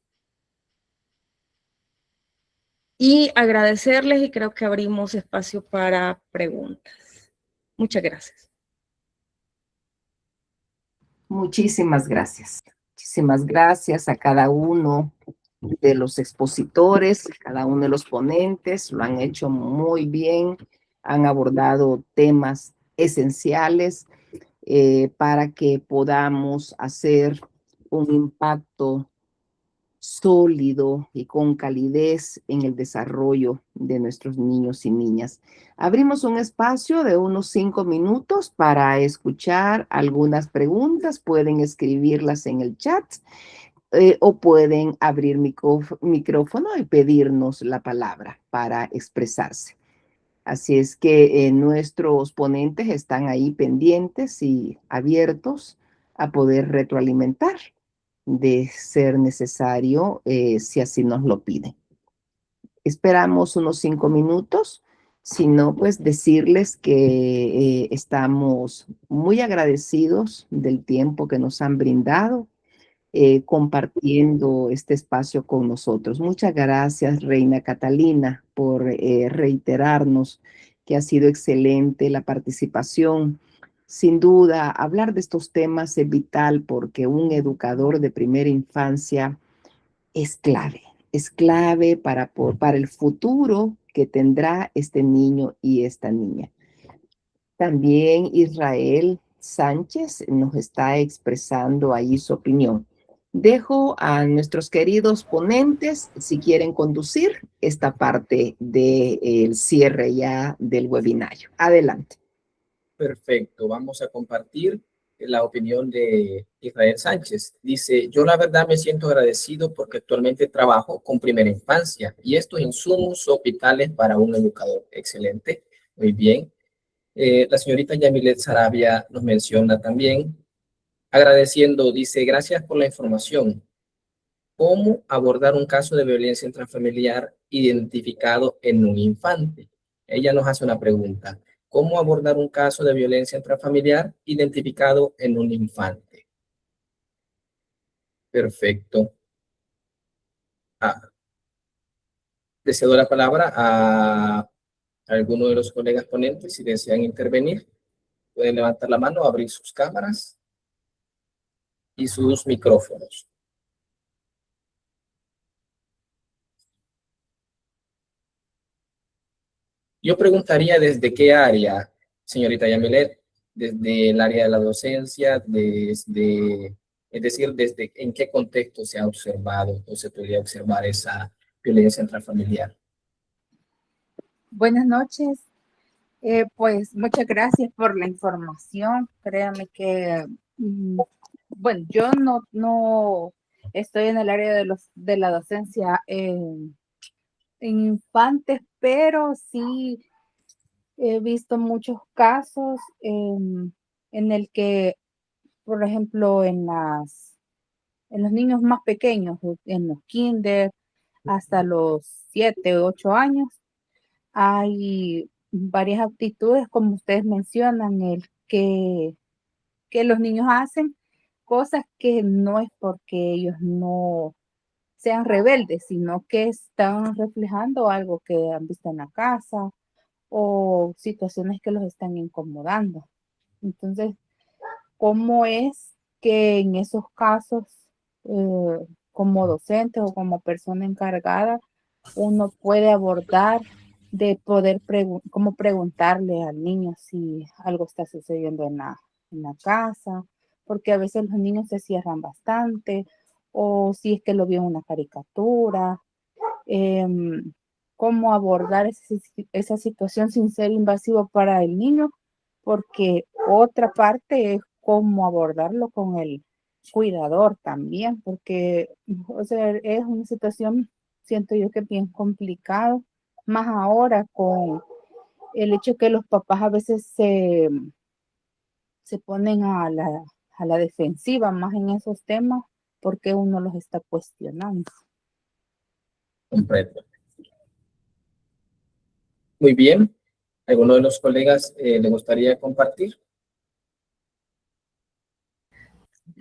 Y agradecerles, y creo que abrimos espacio para preguntas. Muchas gracias. Muchísimas gracias. Muchísimas gracias a cada uno de los expositores, cada uno de los ponentes. Lo han hecho muy bien. Han abordado temas esenciales para que podamos hacer un impacto sólido y con calidez en el desarrollo de nuestros niños y niñas. Abrimos un espacio de unos 5 minutos para escuchar algunas preguntas. Pueden escribirlas en el chat o pueden abrir micrófono y pedirnos la palabra para expresarse. Así es que nuestros ponentes están ahí pendientes y abiertos a poder retroalimentar de ser necesario, si así nos lo piden. Esperamos unos 5 minutos. Si no, pues decirles que estamos muy agradecidos del tiempo que nos han brindado compartiendo este espacio con nosotros. Muchas gracias, Reina Catalina, por reiterarnos que ha sido excelente la participación. Sin duda, hablar de estos temas es vital porque un educador de primera infancia es clave para el futuro que tendrá este niño y esta niña. También Israel Sánchez nos está expresando ahí su opinión. Dejo a nuestros queridos ponentes si quieren conducir esta parte del cierre ya del webinario. Adelante. Perfecto, vamos a compartir la opinión de Israel Sánchez. Dice, yo la verdad me siento agradecido porque actualmente trabajo con primera infancia y estos insumos son vitales para un educador. Excelente, muy bien. La señorita Yamilet Sarabia nos menciona también, agradeciendo, dice, gracias por la información. ¿Cómo abordar un caso de violencia intrafamiliar identificado en un infante? Ella nos hace una pregunta. ¿Cómo abordar un caso de violencia intrafamiliar identificado en un infante? Perfecto. Le cedo la palabra a alguno de los colegas ponentes si desean intervenir. Pueden levantar la mano, abrir sus cámaras y sus micrófonos. Yo preguntaría desde qué área, señorita Yamilet, desde el área de la docencia, es decir, desde en qué contexto se ha observado o se podría observar esa violencia intrafamiliar. Buenas noches. Pues muchas gracias por la información. Créame que, bueno, yo no estoy en el área de la docencia en infantes, pero sí he visto muchos casos en el que, por ejemplo, en los niños más pequeños, en los kinder, hasta los 7 o 8 años, hay varias actitudes, como ustedes mencionan, que los niños hacen cosas que no es porque ellos no sean rebeldes, sino que están reflejando algo que han visto en la casa o situaciones que los están incomodando. Entonces, ¿cómo es que en esos casos, como docente o como persona encargada, uno puede abordar de poder cómo preguntarle al niño si algo está sucediendo en la casa? Porque a veces los niños se cierran bastante, o si es que lo vio en una caricatura. Cómo abordar esa situación sin ser invasivo para el niño, porque otra parte es cómo abordarlo con el cuidador también, porque o sea, es una situación, siento yo, que es bien complicado, más ahora con el hecho que los papás a veces se ponen a la defensiva más en esos temas porque uno los está cuestionando. Comprendo. Muy bien. ¿Alguno de los colegas le gustaría compartir?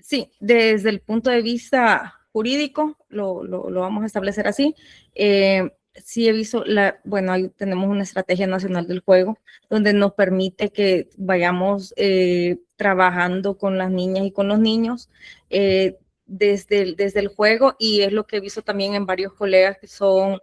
Sí, desde el punto de vista jurídico, lo vamos a establecer así. Sí he visto, bueno, ahí tenemos una estrategia nacional del juego donde nos permite que vayamos trabajando con las niñas y con los niños desde el juego, y es lo que he visto también en varios colegas que son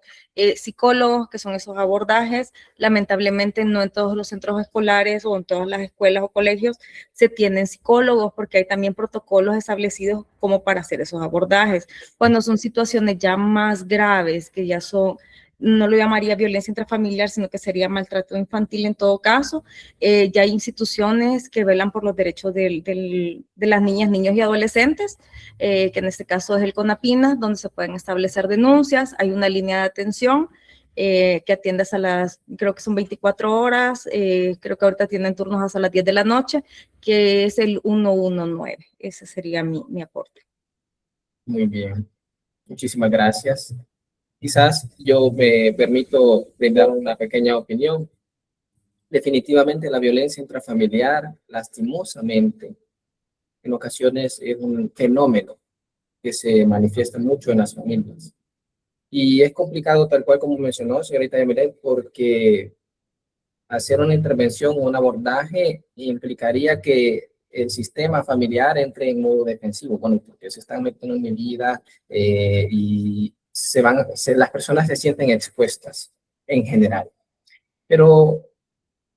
psicólogos, que son esos abordajes. Lamentablemente no en todos los centros escolares o en todas las escuelas o colegios se tienen psicólogos, porque hay también protocolos establecidos como para hacer esos abordajes. Cuando son situaciones ya más graves, que ya son, no lo llamaría violencia intrafamiliar, sino que sería maltrato infantil en todo caso, ya hay instituciones que velan por los derechos de las niñas, niños y adolescentes, que en este caso es el CONAPINA, donde se pueden establecer denuncias. Hay una línea de atención que atiende hasta creo que son 24 horas, creo que ahorita tienen turnos hasta las 10 de la noche, que es el 119. Ese sería mi aporte. Muy bien. Muchísimas gracias. Quizás yo me permito brindar una pequeña opinión. Definitivamente la violencia intrafamiliar, lastimosamente, en ocasiones es un fenómeno que se manifiesta mucho en las familias. Y es complicado, tal cual como mencionó señorita Yamilet, porque hacer una intervención o un abordaje implicaría que el sistema familiar entre en modo defensivo, bueno, porque se están metiendo en mi vida y las personas se sienten expuestas en general. Pero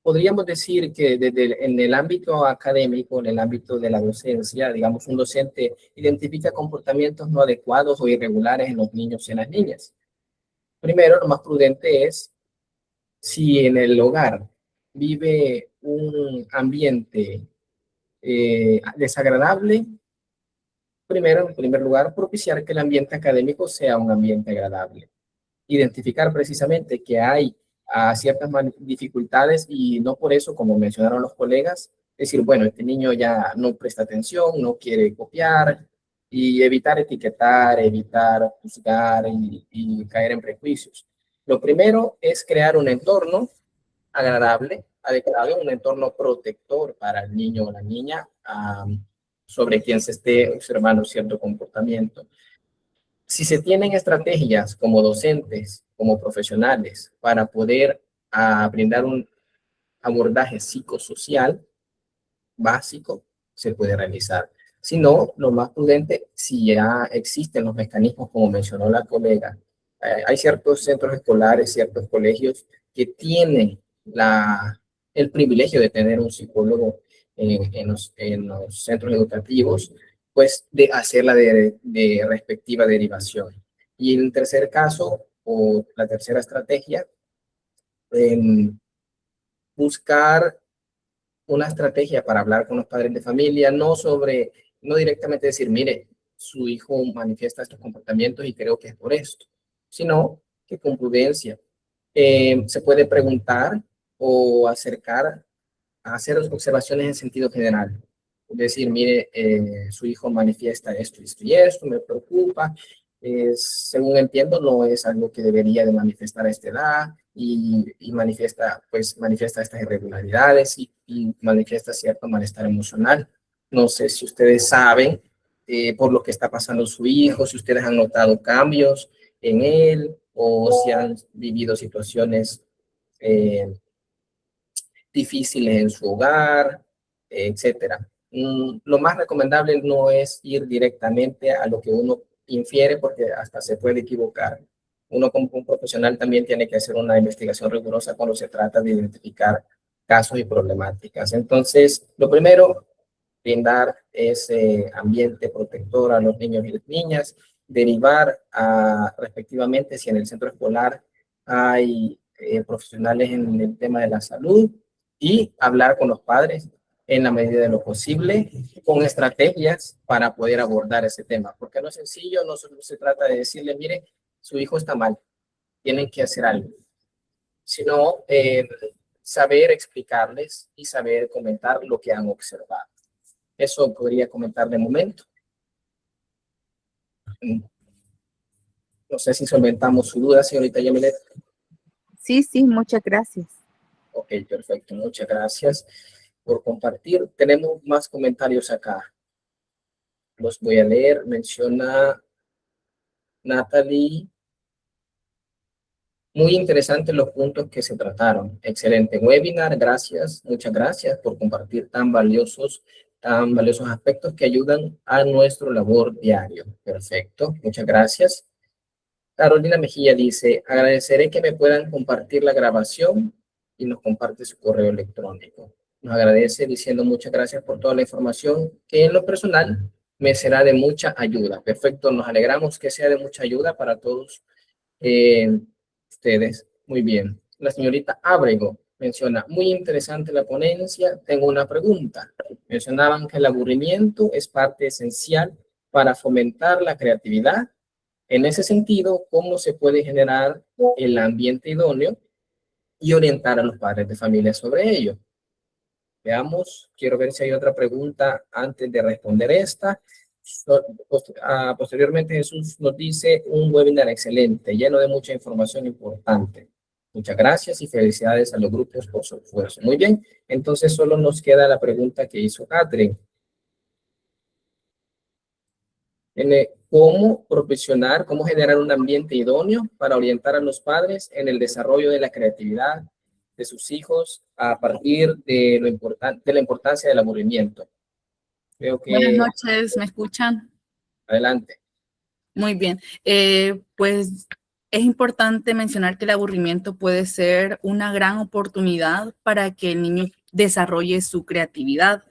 podríamos decir que en el ámbito académico, en el ámbito de la docencia, digamos, un docente identifica comportamientos no adecuados o irregulares en los niños y en las niñas. Primero, lo más prudente es, si en el hogar vive un ambiente desagradable, primero, en primer lugar, propiciar que el ambiente académico sea un ambiente agradable. Identificar precisamente que hay ciertas dificultades y no por eso, como mencionaron los colegas, decir, bueno, este niño ya no presta atención, no quiere copiar, y evitar etiquetar, evitar juzgar y caer en prejuicios. Lo primero es crear un entorno agradable, adecuado, un entorno protector para el niño o la niña sobre quien se esté observando cierto comportamiento. Si se tienen estrategias como docentes, como profesionales, para poder brindar un abordaje psicosocial básico, se puede realizar. Si no, lo más prudente, si ya existen los mecanismos, como mencionó la colega, hay ciertos centros escolares, ciertos colegios que tienen el privilegio de tener un psicólogo en los centros educativos, pues de hacer la de respectiva derivación. Y en el tercer caso, o la tercera estrategia, buscar una estrategia para hablar con los padres de familia, no directamente decir, mire, su hijo manifiesta estos comportamientos y creo que es por esto, sino que con prudencia se puede preguntar o acercar a hacer observaciones en sentido general. Es decir, mire, su hijo manifiesta esto y esto, me preocupa. Según entiendo, no es algo que debería de manifestar a esta edad y manifiesta estas irregularidades y manifiesta cierto malestar emocional. No sé si ustedes saben por lo que está pasando su hijo, si ustedes han notado cambios en él o si han vivido situaciones difíciles en su hogar, etcétera. Lo más recomendable no es ir directamente a lo que uno infiere, porque hasta se puede equivocar. Uno como un profesional también tiene que hacer una investigación rigurosa cuando se trata de identificar casos y problemáticas. Entonces, lo primero, brindar ese ambiente protector a los niños y las niñas, derivar respectivamente si en el centro escolar hay profesionales en el tema de la salud, y hablar con los padres en la medida de lo posible, con estrategias para poder abordar ese tema, porque no es sencillo, no solo se trata de decirle, mire, su hijo está mal, tienen que hacer algo, sino saber explicarles y saber comentar lo que han observado. Eso podría comentar de momento. No sé si solventamos su duda, señorita Yamilet. Sí, sí, muchas gracias. Ok, perfecto. Muchas gracias por compartir. Tenemos más comentarios acá. Los voy a leer. Menciona Natalie. Muy interesantes los puntos que se trataron. Excelente webinar. Gracias. Muchas gracias por compartir tan valiosos aspectos que ayudan a nuestro labor diario. Perfecto. Muchas gracias. Carolina Mejía dice, agradeceré que me puedan compartir la grabación y nos comparte su correo electrónico. Nos agradece diciendo muchas gracias por toda la información que en lo personal me será de mucha ayuda. Perfecto, nos alegramos que sea de mucha ayuda para todos ustedes. Muy bien. La señorita Ábrego menciona, muy interesante la ponencia. Tengo una pregunta. Mencionaban que el aburrimiento es parte esencial para fomentar la creatividad. En ese sentido, ¿cómo se puede generar el ambiente idóneo y orientar a los padres de familia sobre ello? Veamos, quiero ver si hay otra pregunta antes de responder esta. Posteriormente, Jesús nos dice un webinar excelente, lleno de mucha información importante. Muchas gracias y felicidades a los grupos por su esfuerzo. Muy bien, entonces solo nos queda la pregunta que hizo Catherine. Cómo generar un ambiente idóneo para orientar a los padres en el desarrollo de la creatividad de sus hijos a partir de la importancia del aburrimiento. Creo que... Buenas noches, ¿me escuchan? Adelante. Muy bien. Pues es importante mencionar que el aburrimiento puede ser una gran oportunidad para que el niño desarrolle su creatividad,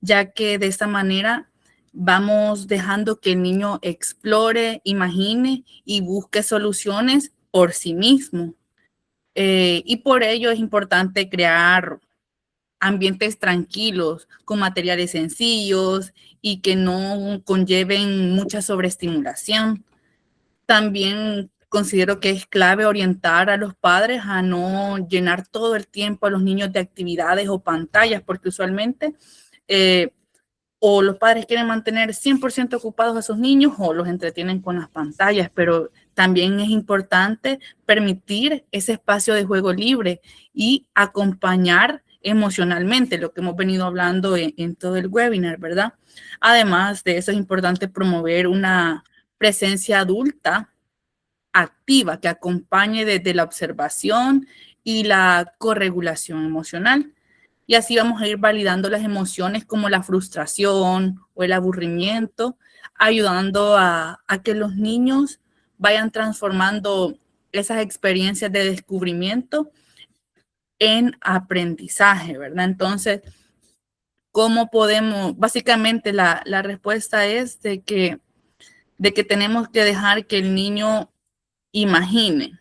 ya que de esta manera vamos dejando que el niño explore, imagine y busque soluciones por sí mismo. Y por ello es importante crear ambientes tranquilos, con materiales sencillos y que no conlleven mucha sobreestimulación. También considero que es clave orientar a los padres a no llenar todo el tiempo a los niños de actividades o pantallas, porque usualmente o los padres quieren mantener 100% ocupados a sus niños o los entretienen con las pantallas, pero también es importante permitir ese espacio de juego libre y acompañar emocionalmente, lo que hemos venido hablando en todo el webinar, ¿verdad? Además de eso, es importante promover una presencia adulta activa que acompañe desde la observación y la corregulación emocional. Y así vamos a ir validando las emociones como la frustración o el aburrimiento, ayudando a que los niños vayan transformando esas experiencias de descubrimiento en aprendizaje, ¿verdad? Entonces, ¿cómo podemos? Básicamente la respuesta es de que tenemos que dejar que el niño imagine,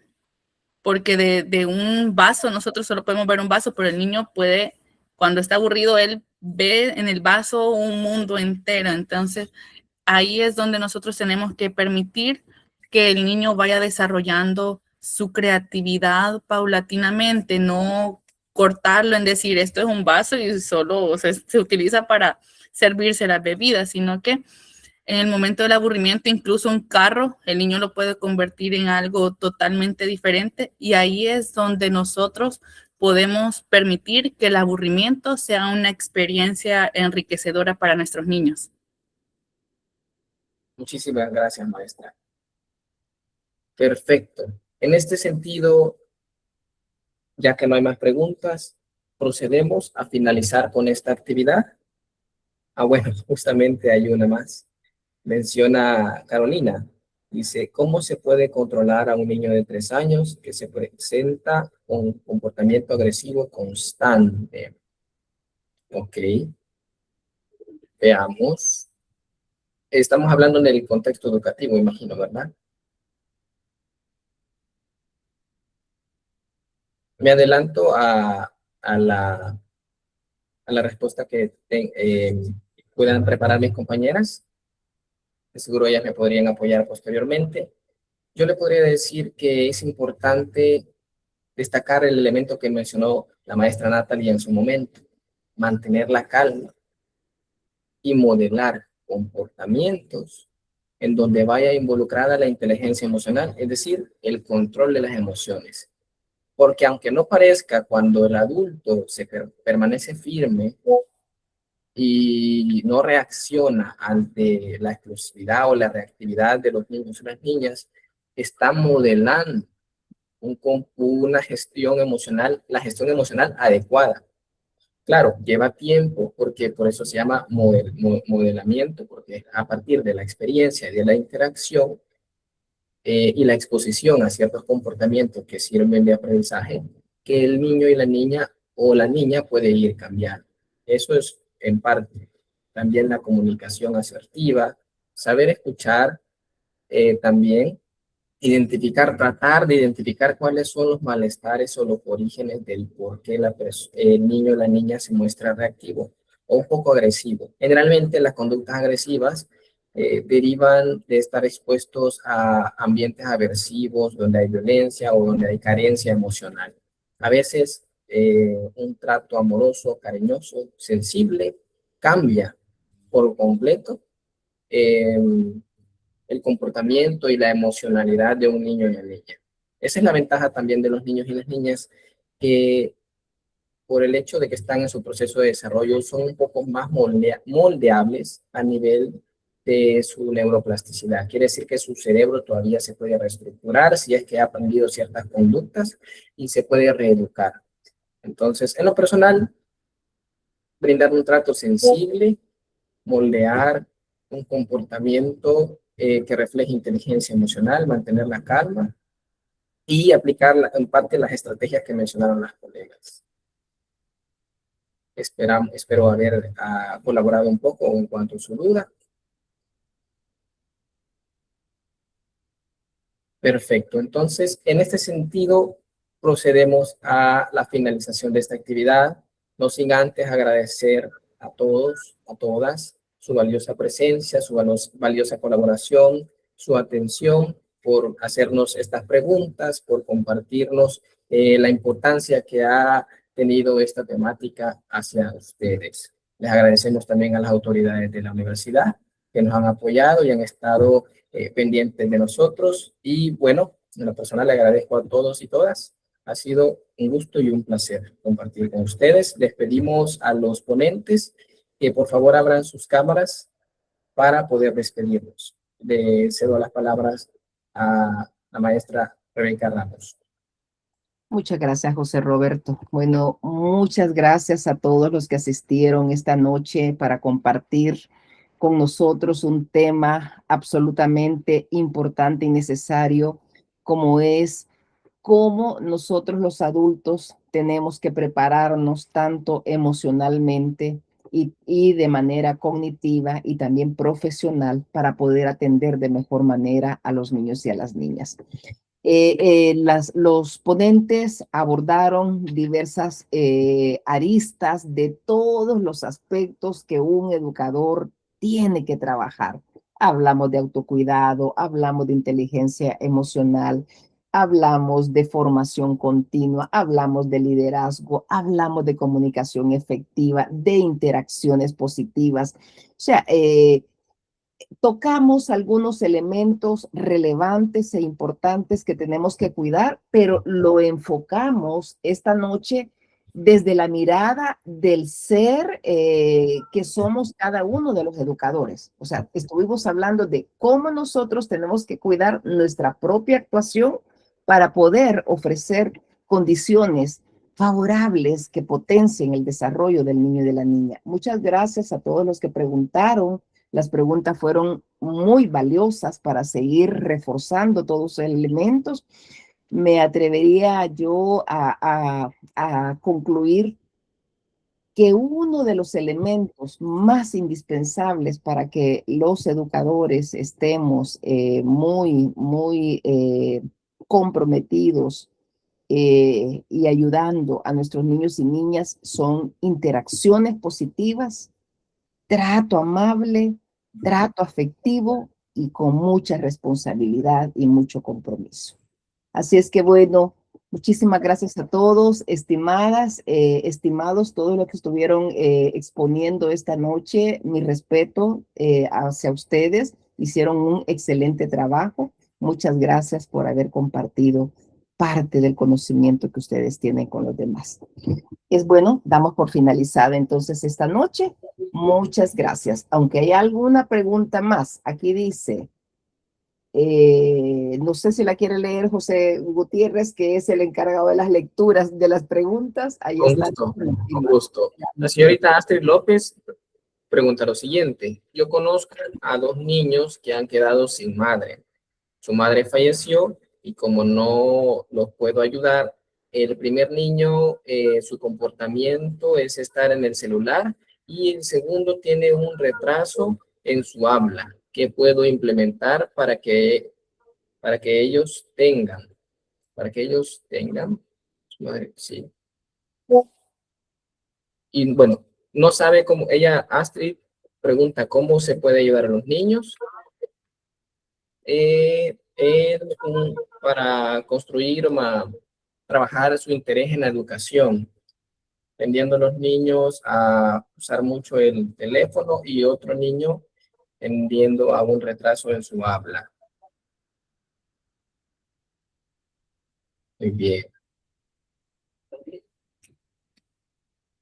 porque de un vaso, nosotros solo podemos ver un vaso, pero el niño puede, cuando está aburrido, él ve en el vaso un mundo entero. Entonces, ahí es donde nosotros tenemos que permitir que el niño vaya desarrollando su creatividad paulatinamente, no cortarlo en decir esto es un vaso y solo se utiliza para servirse las bebidas, sino que en el momento del aburrimiento, incluso un carro, el niño lo puede convertir en algo totalmente diferente, y ahí es donde nosotros podemos permitir que el aburrimiento sea una experiencia enriquecedora para nuestros niños. Muchísimas gracias, maestra. Perfecto. En este sentido, ya que no hay más preguntas, procedemos a finalizar con esta actividad. Bueno, justamente hay una más. Menciona Carolina, dice, ¿cómo se puede controlar a un niño de 3 años que se presenta con comportamiento agresivo constante? Ok. Veamos. Estamos hablando en el contexto educativo, imagino, ¿verdad? Me adelanto a la respuesta que puedan preparar mis compañeras. De seguro ellas me podrían apoyar posteriormente. Yo le podría decir que es importante destacar el elemento que mencionó la maestra Natalie en su momento, mantener la calma y modelar comportamientos en donde vaya involucrada la inteligencia emocional, es decir, el control de las emociones. Porque aunque no parezca, cuando el adulto permanece firme y no reacciona ante la explosividad o la reactividad de los niños y las niñas, está modelando una gestión emocional, la gestión emocional adecuada. Claro, lleva tiempo, porque por eso se llama modelamiento, porque a partir de la experiencia y de la interacción y la exposición a ciertos comportamientos que sirven de aprendizaje, que el niño y la niña o la niña puede ir cambiando. Eso es en parte. También la comunicación asertiva, saber escuchar, también tratar de identificar cuáles son los malestares o los orígenes del por qué el niño o la niña se muestra reactivo o un poco agresivo. Generalmente las conductas agresivas derivan de estar expuestos a ambientes aversivos, donde hay violencia o donde hay carencia emocional. A veces un trato amoroso, cariñoso, sensible, cambia por completo el comportamiento y la emocionalidad de un niño y una niña. Esa es la ventaja también de los niños y las niñas, que por el hecho de que están en su proceso de desarrollo son un poco más moldeables a nivel de su neuroplasticidad. Quiere decir que su cerebro todavía se puede reestructurar si es que ha aprendido ciertas conductas y se puede reeducar. Entonces, en lo personal, brindar un trato sensible, moldear un comportamiento que refleje inteligencia emocional, mantener la calma y aplicar en parte las estrategias que mencionaron las colegas. Espero haber colaborado un poco en cuanto a su duda. Perfecto. Entonces, en este sentido, procedemos a la finalización de esta actividad, no sin antes agradecer a todos, a todas, su valiosa presencia, su valiosa colaboración, su atención, por hacernos estas preguntas, por compartirnos la importancia que ha tenido esta temática hacia ustedes. Les agradecemos también a las autoridades de la universidad que nos han apoyado y han estado pendientes de nosotros. Y bueno, en lo personal le agradezco a todos y todas. Ha sido un gusto y un placer compartir con ustedes. Les pedimos a los ponentes que por favor abran sus cámaras para poder despedirnos. Le cedo las palabras a la maestra Rebeca Ramos. Muchas gracias, José Roberto. Bueno, muchas gracias a todos los que asistieron esta noche para compartir con nosotros un tema absolutamente importante y necesario, como es cómo nosotros los adultos tenemos que prepararnos tanto emocionalmente y de manera cognitiva y también profesional para poder atender de mejor manera a los niños y a las niñas. Los ponentes abordaron diversas aristas de todos los aspectos que un educador tiene que trabajar. Hablamos de autocuidado, hablamos de inteligencia emocional, hablamos de formación continua, hablamos de liderazgo, hablamos de comunicación efectiva, de interacciones positivas. O sea, tocamos algunos elementos relevantes e importantes que tenemos que cuidar, pero lo enfocamos esta noche desde la mirada del ser que somos cada uno de los educadores. O sea, estuvimos hablando de cómo nosotros tenemos que cuidar nuestra propia actuación para poder ofrecer condiciones favorables que potencien el desarrollo del niño y de la niña. Muchas gracias a todos los que preguntaron. Las preguntas fueron muy valiosas para seguir reforzando todos los elementos. Me atrevería yo a concluir que uno de los elementos más indispensables para que los educadores estemos muy comprometidos y ayudando a nuestros niños y niñas son interacciones positivas, trato amable, trato afectivo y con mucha responsabilidad y mucho compromiso. Así es que bueno, Muchísimas gracias a todos, estimadas, estimados, todos los que estuvieron exponiendo esta noche. Mi respeto hacia ustedes. Hicieron un excelente trabajo. Muchas gracias por haber compartido parte del conocimiento que ustedes tienen con los demás. Es bueno, damos por finalizada entonces esta noche. Muchas gracias. Aunque hay alguna pregunta más, aquí dice... no sé si la quiere leer José Gutiérrez, que es el encargado de las lecturas de las preguntas. Ahí Con está. gusto, con gusto. La señorita Astrid López pregunta lo siguiente. Yo conozco a 2 niños que han quedado sin madre. Su madre falleció y como no los puedo ayudar, el primer niño, su comportamiento es estar en el celular y el segundo tiene un retraso en su habla. ¿Qué puedo implementar para que ellos tengan? Su madre, sí. Y bueno, no sabe cómo, Astrid pregunta cómo se puede ayudar a los niños para construir, trabajar su interés en la educación, tendiendo a los niños a usar mucho el teléfono y otro niño tendiendo a un retraso en su habla. Muy bien.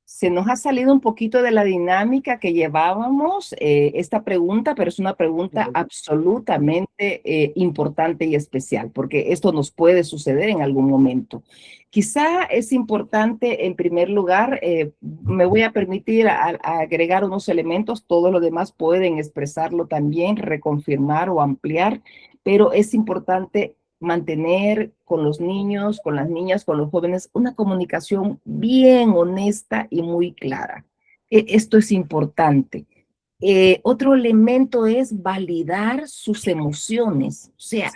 Se nos ha salido un poquito de la dinámica que llevábamos esta pregunta, pero es una pregunta absolutamente importante y especial, porque esto nos puede suceder en algún momento. Quizá es importante, en primer lugar, me voy a permitir agregar unos elementos, todos los demás pueden expresarlo también, reconfirmar o ampliar, pero es importante mantener con los niños, con las niñas, con los jóvenes, una comunicación bien honesta y muy clara. Esto es importante. Otro elemento es validar sus emociones, o sea,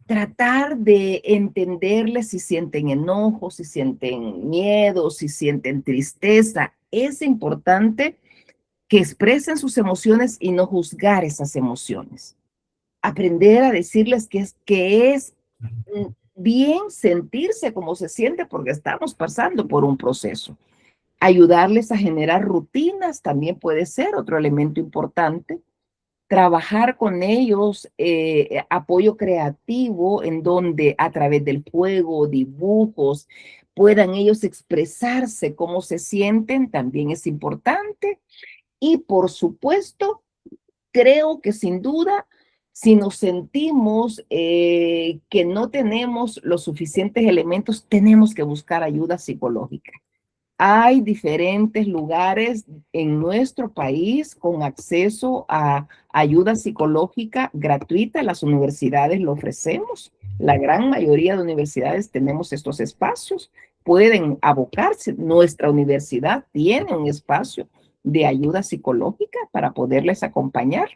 tratar de entenderles si sienten enojo, si sienten miedo, si sienten tristeza. Es importante que expresen sus emociones y no juzgar esas emociones. Aprender a decirles que es bien sentirse como se siente porque estamos pasando por un proceso. Ayudarles a generar rutinas también puede ser otro elemento importante. Trabajar con ellos, apoyo creativo en donde a través del juego, dibujos, puedan ellos expresarse cómo se sienten, también es importante. Y por supuesto, creo que sin duda, si nos sentimos que no tenemos los suficientes elementos, tenemos que buscar ayuda psicológica. Hay diferentes lugares en nuestro país con acceso a ayuda psicológica gratuita. Las universidades lo ofrecemos. La gran mayoría de universidades tenemos estos espacios. Pueden abocarse. Nuestra universidad tiene un espacio de ayuda psicológica para poderles acompañar.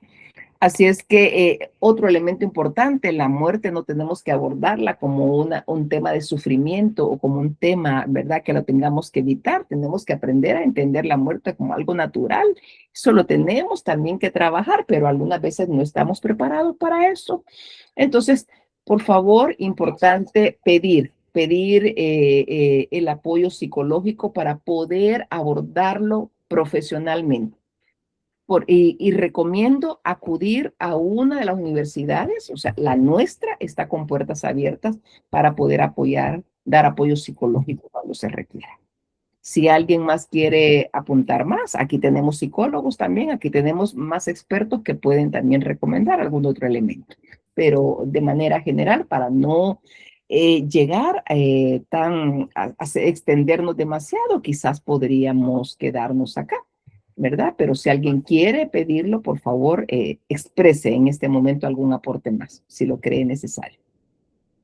Así es que otro elemento importante, la muerte no tenemos que abordarla como un tema de sufrimiento o como un tema, ¿verdad?, que lo tengamos que evitar. Tenemos que aprender a entender la muerte como algo natural. Eso lo tenemos también que trabajar, pero algunas veces no estamos preparados para eso. Entonces, por favor, importante pedir el apoyo psicológico para poder abordarlo profesionalmente. Y recomiendo acudir a una de las universidades, o sea, la nuestra está con puertas abiertas para poder dar apoyo psicológico cuando se requiera. Si alguien más quiere apuntar más, aquí tenemos psicólogos también, aquí tenemos más expertos que pueden también recomendar algún otro elemento. Pero de manera general, para no llegar a extendernos demasiado, quizás podríamos quedarnos acá, ¿verdad? Pero si alguien quiere pedirlo, por favor, exprese en este momento algún aporte más, si lo cree necesario.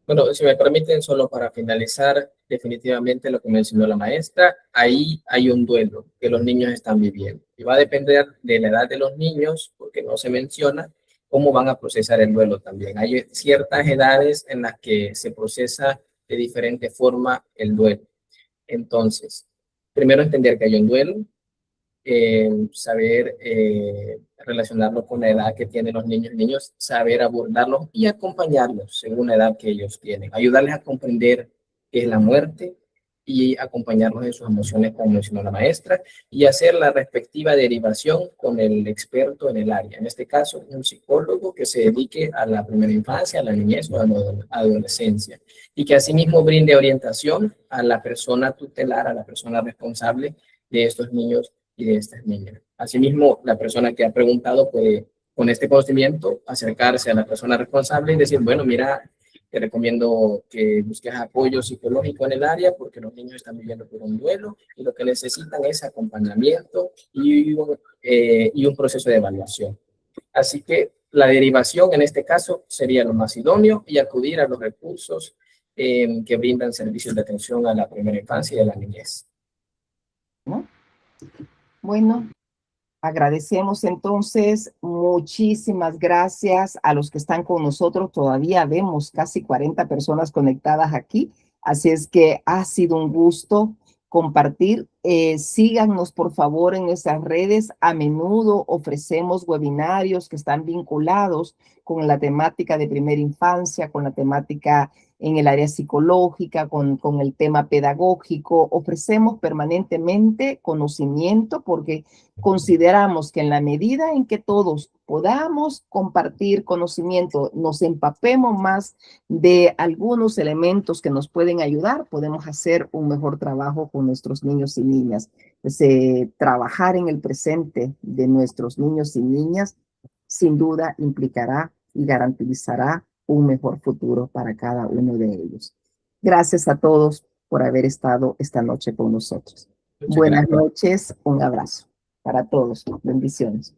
Bueno, si me permiten, solo para finalizar, definitivamente lo que mencionó la maestra, ahí hay un duelo que los niños están viviendo. Y va a depender de la edad de los niños, porque no se menciona cómo van a procesar el duelo también. Hay ciertas edades en las que se procesa de diferente forma el duelo. Entonces, primero entender que hay un duelo, saber relacionarlo con la edad que tienen los niños, saber abordarlos y acompañarlos según la edad que ellos tienen, ayudarles a comprender que es la muerte, y acompañarnos en sus emociones, como mencionó la maestra, y hacer la respectiva derivación con el experto en el área. En este caso, un psicólogo que se dedique a la primera infancia, a la niñez o a la adolescencia, y que asimismo brinde orientación a la persona tutelar, a la persona responsable de estos niños y de estas niñas. Asimismo, la persona que ha preguntado puede, con este conocimiento, acercarse a la persona responsable y decir, bueno, mira, te recomiendo que busques apoyo psicológico en el área porque los niños están viviendo por un duelo y lo que necesitan es acompañamiento y un proceso de evaluación. Así que la derivación en este caso sería lo más idóneo y acudir a los recursos que brindan servicios de atención a la primera infancia y a la niñez. ¿No? Bueno, agradecemos entonces, muchísimas gracias a los que están con nosotros. Todavía vemos casi 40 personas conectadas aquí, así es que ha sido un gusto compartir. Síganos por favor en nuestras redes. A menudo ofrecemos webinarios que están vinculados con la temática de primera infancia, con la temática en el área psicológica, con el tema pedagógico. Ofrecemos permanentemente conocimiento porque consideramos que en la medida en que todos podamos compartir conocimiento, nos empapemos más de algunos elementos que nos pueden ayudar, podemos hacer un mejor trabajo con nuestros niños y niñas. Trabajar en el presente de nuestros niños y niñas sin duda implicará y garantizará un mejor futuro para cada uno de ellos. Gracias a todos por haber estado esta noche con nosotros. Buenas noches, un abrazo para todos. Bendiciones.